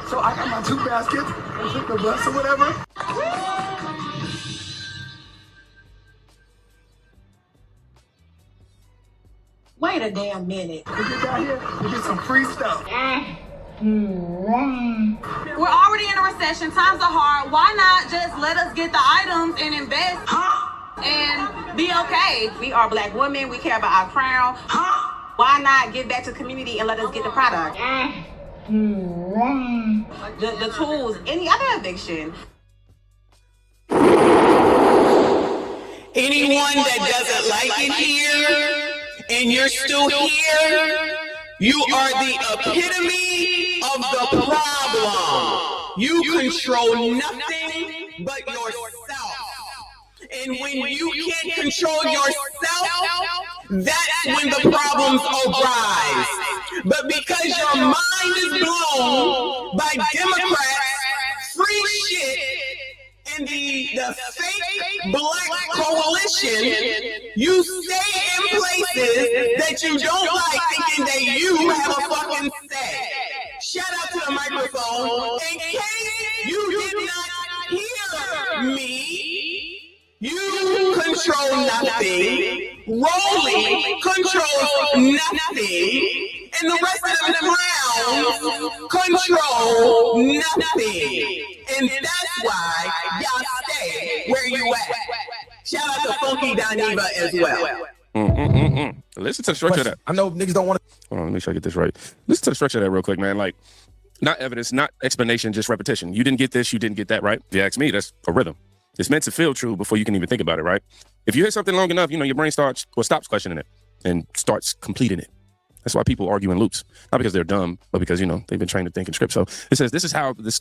So I got my 2 baskets and took the bus or whatever. Wait a damn minute. We get down here, we get some free stuff. We're already in a recession. Times are hard. Why not just let us get the items and invest and be okay? We are black women. We care about our crown. Why not give back to the community and let us get the product? The tools, any other eviction. Anyone that doesn't like it here and you're still here, you are the epitome of the problem. You control nothing but yourself. And when you can't control yourself, that's when the problems arise. But because your mind is blown by Democrats, free shit, and the fake black coalition, you stay in places that you don't like, thinking that you have a fucking say. Shout out to the microphone. In case you did not hear me, you control nothing. Rolly controls nothing. And the rest of them clowns control nothing. And that's why y'all stay where you at. Shout out to Funky Dineva as well. Listen to the structure of that. I know niggas don't want to. Hold on, let me make sure I get this right. Listen to the structure of that real quick, man. Like, not evidence, not explanation, just repetition. You didn't get this, you didn't get that, right? If you ask me, that's a rhythm. It's meant to feel true before you can even think about it, right? If you hear something long enough, your brain stops questioning it and starts completing it. That's why people argue in loops. Not because they're dumb, but because, they've been trained to think in script. So it says, this is how this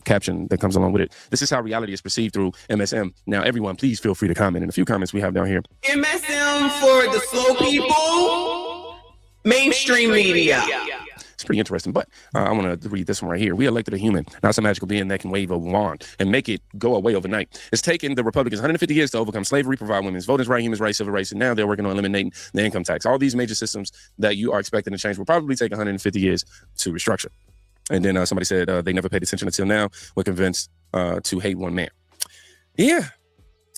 caption that comes along with it. This is how reality is perceived through MSM. Now, everyone, please feel free to comment in a few comments we have down here. MSM for the slow people, mainstream media. It's pretty interesting, but I want to read this one right here. We elected a human, not some magical being that can wave a wand and make it go away overnight. It's taken the Republicans 150 years to overcome slavery, provide women's voting rights, human rights, civil rights, and now they're working on eliminating the income tax. All these major systems that you are expecting to change will probably take 150 years to restructure. And then somebody said they never paid attention until now. We're convinced to hate one man. Yeah.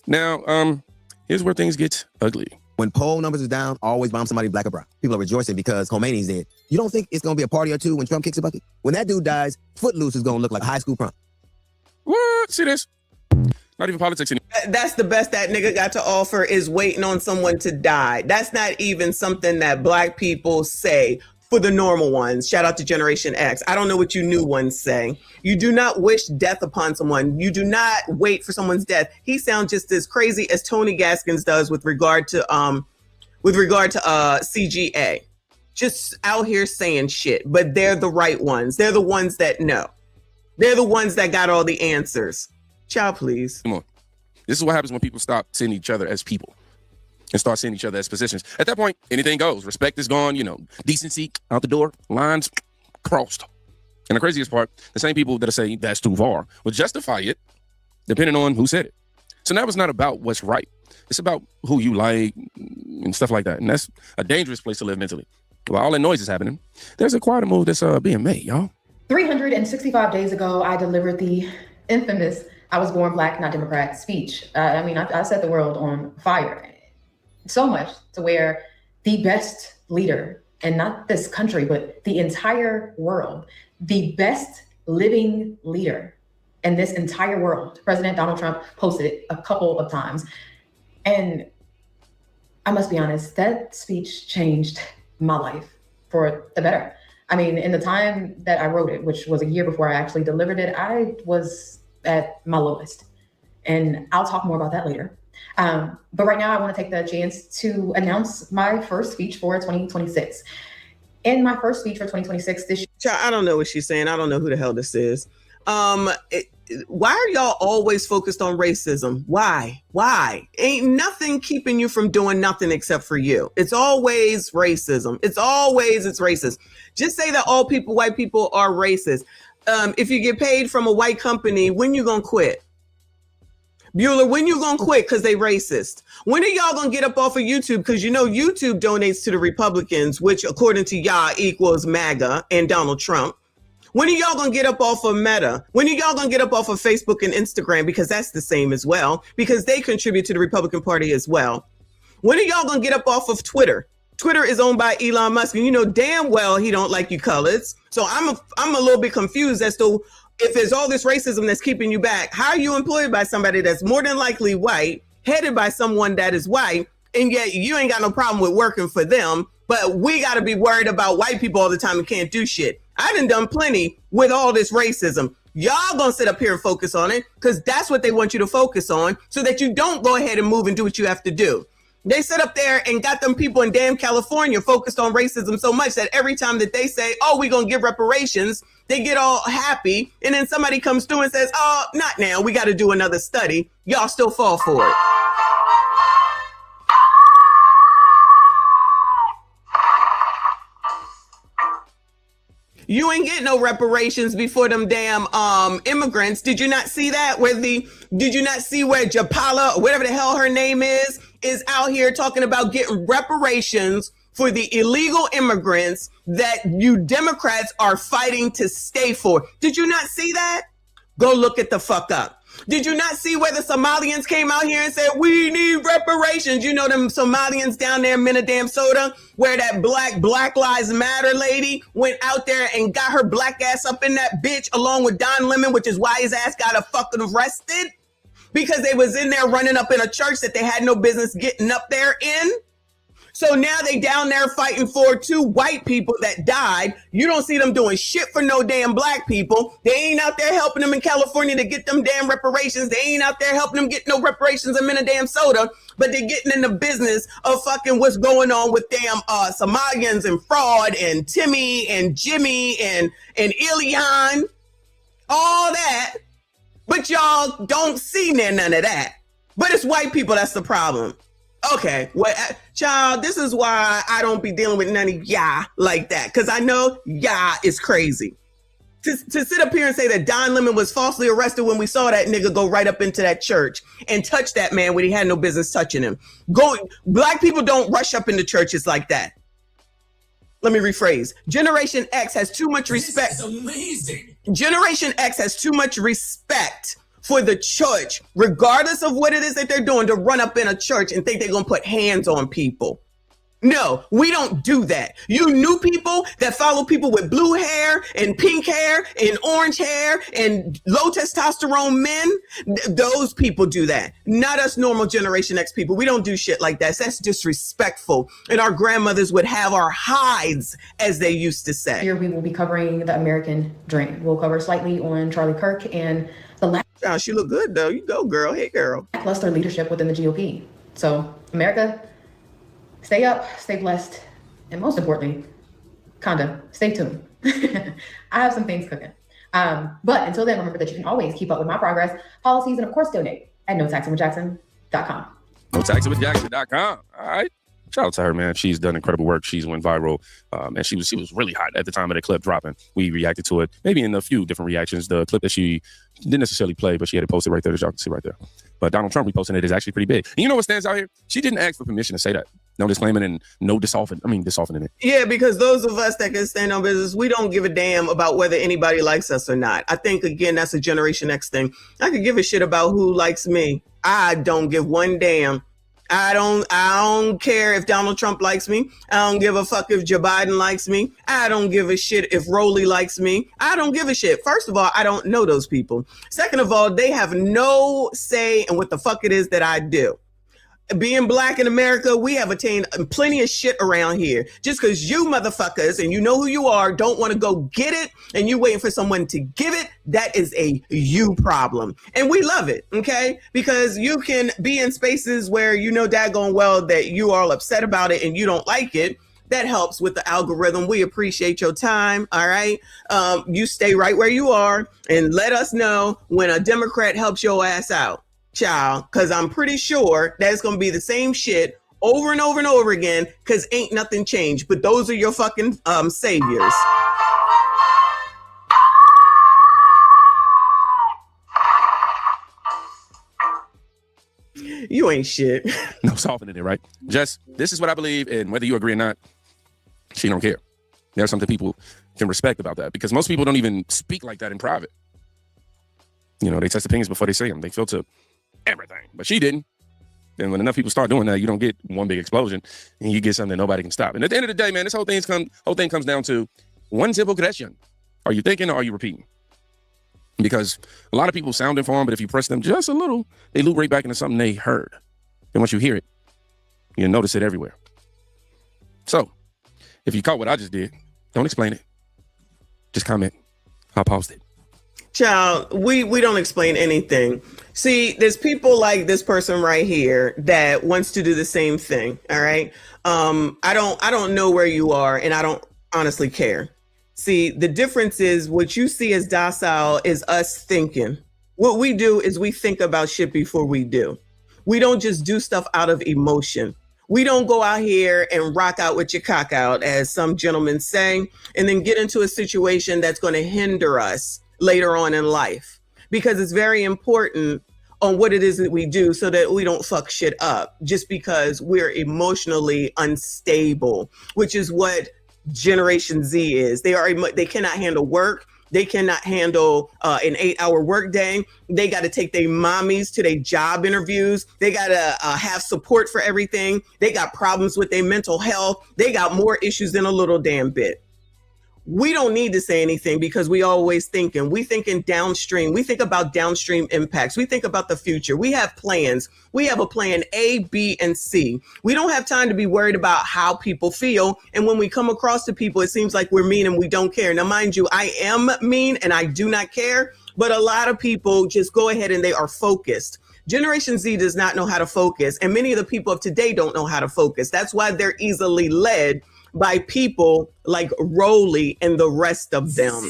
Now, here's where things get ugly. When poll numbers is down, always bomb somebody black or brown. People are rejoicing because Khomeini's dead. You don't think it's going to be a party or two when Trump kicks a bucket? When that dude dies, Footloose is going to look like a high school prom. What? See this? Not even politics anymore. That's the best that nigga got to offer is waiting on someone to die. That's not even something that black people say for the normal ones. Shout out to Generation X. I don't know what you new ones say. You do not wish death upon someone. You do not wait for someone's death. He sounds just as crazy as Tony Gaskins does with regard to CGA. Just out here saying shit, but they're the right ones. They're the ones that know. They're the ones that got all the answers. Child, please. Come on. This is what happens when people stop seeing each other as people and start seeing each other as positions. At that point, anything goes. Respect is gone, decency out the door, lines crossed. And the craziest part, the same people that say that's too far will justify it depending on who said it. So now it's not about what's right. It's about who you like and stuff like that. And that's a dangerous place to live mentally. While all that noise is happening, there's a quieter move that's being made, y'all. 365 days ago, I delivered the infamous "I was born black, not Democrat" speech. I set the world on fire. So much to where the best leader, and not this country, but the entire world, the best living leader in this entire world, President Donald Trump, posted it a couple of times. And I must be honest, that speech changed my life for the better. In the time that I wrote it, which was a year before I actually delivered it, I was at my lowest. And I'll talk more about that later. But right now I want to take the chance to announce my first speech for 2026. In my first speech for 2026 this year. I don't know what she's saying. I don't know who the hell this is. Why are y'all always focused on racism? Why? Ain't nothing keeping you from doing nothing except for you. It's always racism. It's racist. Just say that all people, white people are racist. If you get paid from a white company, when you gonna quit? Bueller, when you gonna quit because they racist? When are y'all gonna get up off of YouTube? Because YouTube donates to the Republicans, which according to y'all equals MAGA and Donald Trump. When are y'all gonna get up off of Meta? When are y'all gonna get up off of Facebook and Instagram? Because that's the same as well, because they contribute to the Republican Party as well. When are y'all gonna get up off of Twitter? Twitter is owned by Elon Musk, and you know damn well he don't like you coloreds. So I'm a little bit confused as to if there's all this racism that's keeping you back, how are you employed by somebody that's more than likely white, headed by someone that is white, and yet you ain't got no problem with working for them, but we got to be worried about white people all the time and can't do shit. I done plenty with all this racism. Y'all gonna sit up here and focus on it because that's what they want you to focus on so that you don't go ahead and move and do what you have to do. They sit up there and got them people in damn California focused on racism so much that every time that they say, oh, we're going to give reparations, they get all happy. And then somebody comes through and says, oh, not now. We got to do another study. Y'all still fall for it. You ain't get no reparations before them damn immigrants. Did you not see that? Did you not see where Japala, or whatever the hell her name is out here talking about getting reparations for the illegal immigrants that you Democrats are fighting to stay for? Did you not see that? Go look it the fuck up. Did you not see where the Somalians came out here and said, we need reparations? You know them Somalians down there in Minnesota, where that Black Lives Matter lady went out there and got her black ass up in that bitch along with Don Lemon, which is why his ass got fucking arrested, because they was in there running up in a church that they had no business getting up there in. So now they down there fighting for 2 white people that died. You don't see them doing shit for no damn black people. They ain't out there helping them in California to get them damn reparations. They ain't out there helping them get no reparations in Minnesota, but they're getting in the business of fucking what's going on with damn Somalians and fraud and Timmy and Jimmy and Ilian, all that. But y'all don't see none of that. But it's white people that's the problem. Okay, well, child, this is why I don't be dealing with none of y'all like that, because I know y'all is crazy. To sit up here and say that Don Lemon was falsely arrested when we saw that nigga go right up into that church and touch that man when he had no business touching him. Black people don't rush up into churches like that. Let me rephrase. Generation X has too much respect. This is amazing. Generation X has too much respect for the church, regardless of what it is that they're doing, to run up in a church and think they're going to put hands on people. No, we don't do that. You new people that follow people with blue hair and pink hair and orange hair and low testosterone men, those people do that. Not us normal Generation X people. We don't do shit like that. That's disrespectful. And our grandmothers would have our hides, as they used to say. Here we will be covering the American Dream. We'll cover slightly on Charlie Kirk and the she look good though. You go, girl. Hey, girl. lackluster leadership within the GOP. So, America, stay up, stay blessed, and most importantly, kinda stay tuned. I have some things cooking. But until then, remember that you can always keep up with my progress, policies, and of course, donate at notaxingwithjackson.com. Notaxingwithjackson.com. All right. Shout out to her, man. She's done incredible work. She's went viral. And she was really hot at the time of the clip dropping. We reacted to it, maybe in a few different reactions. The clip that she didn't necessarily play, but she had it posted right there, as y'all can see right there. But Donald Trump reposting it is actually pretty big. And you know what stands out here? She didn't ask for permission to say that. No disclaiming and no dissolving it. Yeah, because those of us that can stand on business, we don't give a damn about whether anybody likes us or not. I think, again, that's a Generation X thing. I could give a shit about who likes me. I don't give one damn. I don't care if Donald Trump likes me. I don't give a fuck if Joe Biden likes me. I don't give a shit if Rowley likes me. I don't give a shit. First of all, I don't know those people. Second of all, they have no say in what the fuck it is that I do. Being black in America, we have attained plenty of shit around here. Just because you motherfuckers, and you know who you are, don't want to go get it, and you waiting for someone to give it, that is a you problem. And we love it, okay? Because you can be in spaces where you know daggone well that you are all upset about it and you don't like it. That helps with the algorithm. We appreciate your time, all right? You stay right where you are and let us know when a Democrat helps your ass out. Child, because I'm pretty sure that's going to be the same shit over and over and over again, because ain't nothing changed. But those are your fucking saviors. You ain't shit. No softening it, right? Just, this is what I believe, and whether you agree or not, she don't care. There's something people can respect about that, because most people don't even speak like that in private. You know, they test opinions before they say them. They filter everything, but she didn't. Then when enough people start doing that, you don't get one big explosion, and you get something that nobody can stop. And at the end of the day, man, this whole thing comes down to one simple question: are you thinking or are you repeating? Because a lot of people sound informed, but if you press them just a little, they loop right back into something they heard. And once you hear it, you'll notice it everywhere. So if you caught what I just did, don't explain it. Just comment. I'll post it. Child, we don't explain anything. See, there's people like this person right here that wants to do the same thing. All right. I don't know where you are, and I don't honestly care. See, the difference is what you see as docile is us thinking. What we do is we think about shit before we do. We don't just do stuff out of emotion. We don't go out here and rock out with your cock out, as some gentlemen say, and then get into a situation that's going to hinder us later on in life, because it's very important on what it is that we do so that we don't fuck shit up just because we're emotionally unstable, which is what Generation Z is. They cannot handle work. They cannot handle an 8-hour workday. They got to take their mommies to their job interviews. They got to have support for everything. They got problems with their mental health. They got more issues than a little damn bit. We don't need to say anything because we always thinking. We thinking downstream. We think about downstream impacts. We think about the future. We have plans. We have a plan A, B, and C. We don't have time to be worried about how people feel. And when we come across to people, it seems like we're mean and we don't care. Now, mind you, I am mean and I do not care, but a lot of people just go ahead and they are focused. Generation Z does not know how to focus, and many of the people of today don't know how to focus. That's why they're easily led by people like Rolly and the rest of them.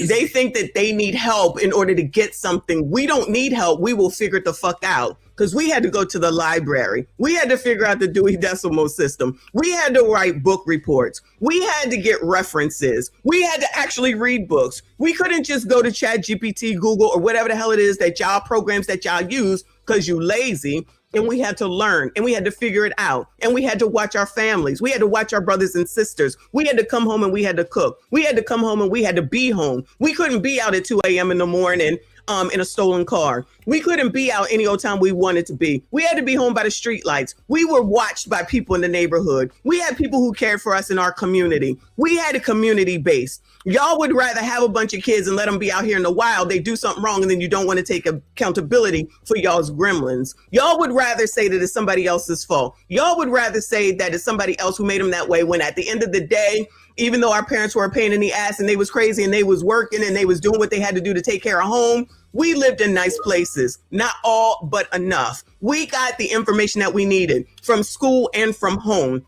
They think that they need help in order to get something. We don't need help. We will figure it the fuck out. Because we had to go to the library. We had to figure out the Dewey Decimal System. We had to write book reports. We had to get references. We had to actually read books. We couldn't just go to ChatGPT, Google, or whatever the hell it is that y'all programs that y'all use because you lazy. And we had to learn and we had to figure it out. And we had to watch our families. We had to watch our brothers and sisters. We had to come home and we had to cook. We had to come home and we had to be home. We couldn't be out at 2 a.m. in the morning in a stolen car. We couldn't be out any old time we wanted to be. We had to be home by the street lights. We were watched by people in the neighborhood. We had people who cared for us in our community. We had a community base. Y'all would rather have a bunch of kids and let them be out here in the wild. They do something wrong and then you don't want to take accountability for y'all's gremlins. Y'all would rather say that it's somebody else's fault. Y'all would rather say that it's somebody else who made them that way, when at the end of the day, even though our parents were a pain in the ass and they was crazy and they was working and they was doing what they had to do to take care of home, we lived in nice places. Not all, but enough. We got the information that we needed from school and from home.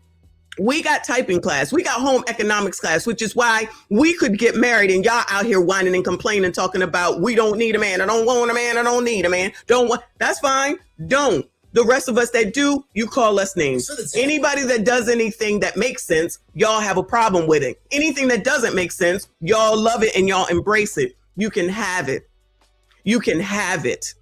We got typing class. We got home economics class, which is why we could get married, and y'all out here whining and complaining, talking about we don't need a man. I don't want a man. I don't need a man. Don't want. That's fine. Don't. The rest of us that do, you call us names. Anybody that does anything that makes sense, y'all have a problem with it. Anything that doesn't make sense, y'all love it and y'all embrace it. You can have it. You can have it.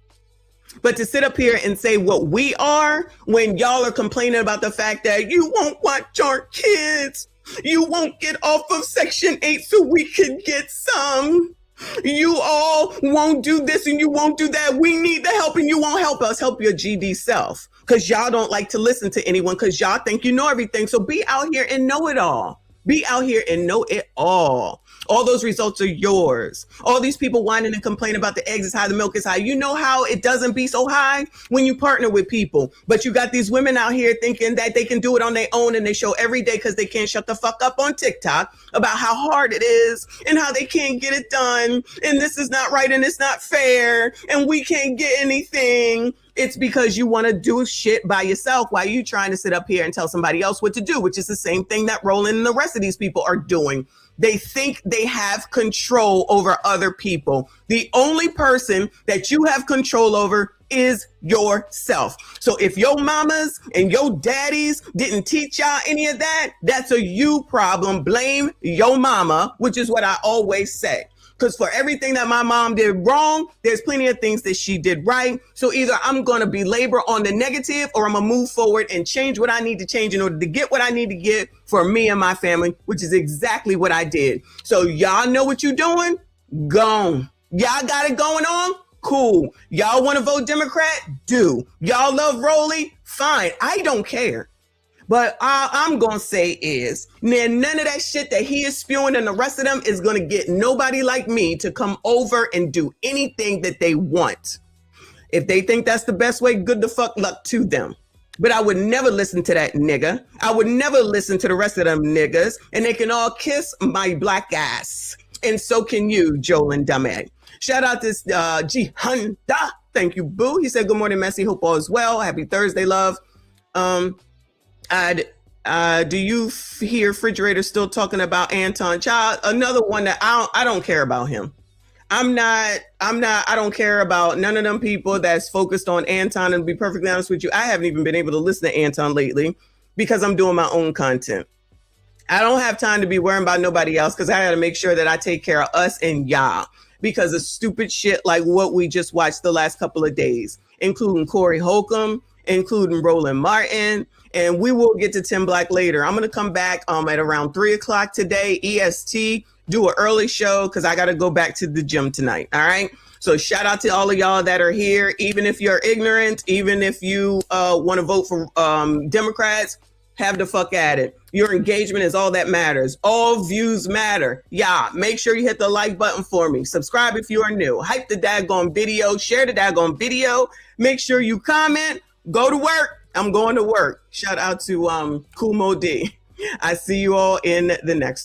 But to sit up here and say what we are when y'all are complaining about the fact that you won't watch our kids, you won't get off of Section 8 so we can get some. You all won't do this and you won't do that. We need the help and you won't help us. Help your GD self, because y'all don't like to listen to anyone because y'all think you know everything. So be out here and know it all. Be out here and know it all. All those results are yours. All these people whining and complaining about the eggs is high, the milk is high. You know how it doesn't be so high when you partner with people. But you got these women out here thinking that they can do it on their own, and they show every day because they can't shut the fuck up on TikTok about how hard it is and how they can't get it done. And this is not right and it's not fair and we can't get anything. It's because you want to do shit by yourself while you trying to sit up here and tell somebody else what to do, which is the same thing that Roland and the rest of these people are doing. They think they have control over other people. The only person that you have control over is yourself. So if your mamas and your daddies didn't teach y'all any of that, that's a you problem. Blame your mama, which is what I always say. Because for everything that my mom did wrong, there's plenty of things that she did right. So either I'm going to be labor on the negative, or I'm going to move forward and change what I need to change in order to get what I need to get for me and my family, which is exactly what I did. So y'all know what you're doing? Gone. Y'all got it going on? Cool. Y'all want to vote Democrat? Do. Y'all love Rolly? Fine. I don't care. But all I'm going to say is, none of that shit that he is spewing and the rest of them is going to get nobody like me to come over and do anything that they want. If they think that's the best way, good the fuck luck to them. But I would never listen to that nigga. I would never listen to the rest of them niggas. And they can all kiss my black ass. And so can you, Joel and Dummy. Shout out this G Honda. Thank you, boo. He said, good morning, Messy. Hope all is well. Happy Thursday, love. Do you hear Refrigerator still talking about Anton Child? Another one that I don't care about him. I don't care about none of them people that's focused on Anton. And to be perfectly honest with you, I haven't even been able to listen to Anton lately because I'm doing my own content. I don't have time to be worrying about nobody else because I got to make sure that I take care of us and y'all because of stupid shit like what we just watched the last couple of days, including Corey Holcomb, including Roland Martin. And we will get to Tim Black later. I'm going to come back at around 3 o'clock today, EST, do an early show because I got to go back to the gym tonight. All right. So shout out to all of y'all that are here. Even if you're ignorant, even if you want to vote for Democrats, have the fuck at it. Your engagement is all that matters. All views matter. Yeah, make sure you hit the like button for me. Subscribe if you are new. Hype the daggone video. Share the daggone video. Make sure you comment. Go to work. I'm going to work. Shout out to Kumo D. I see you all in the next one.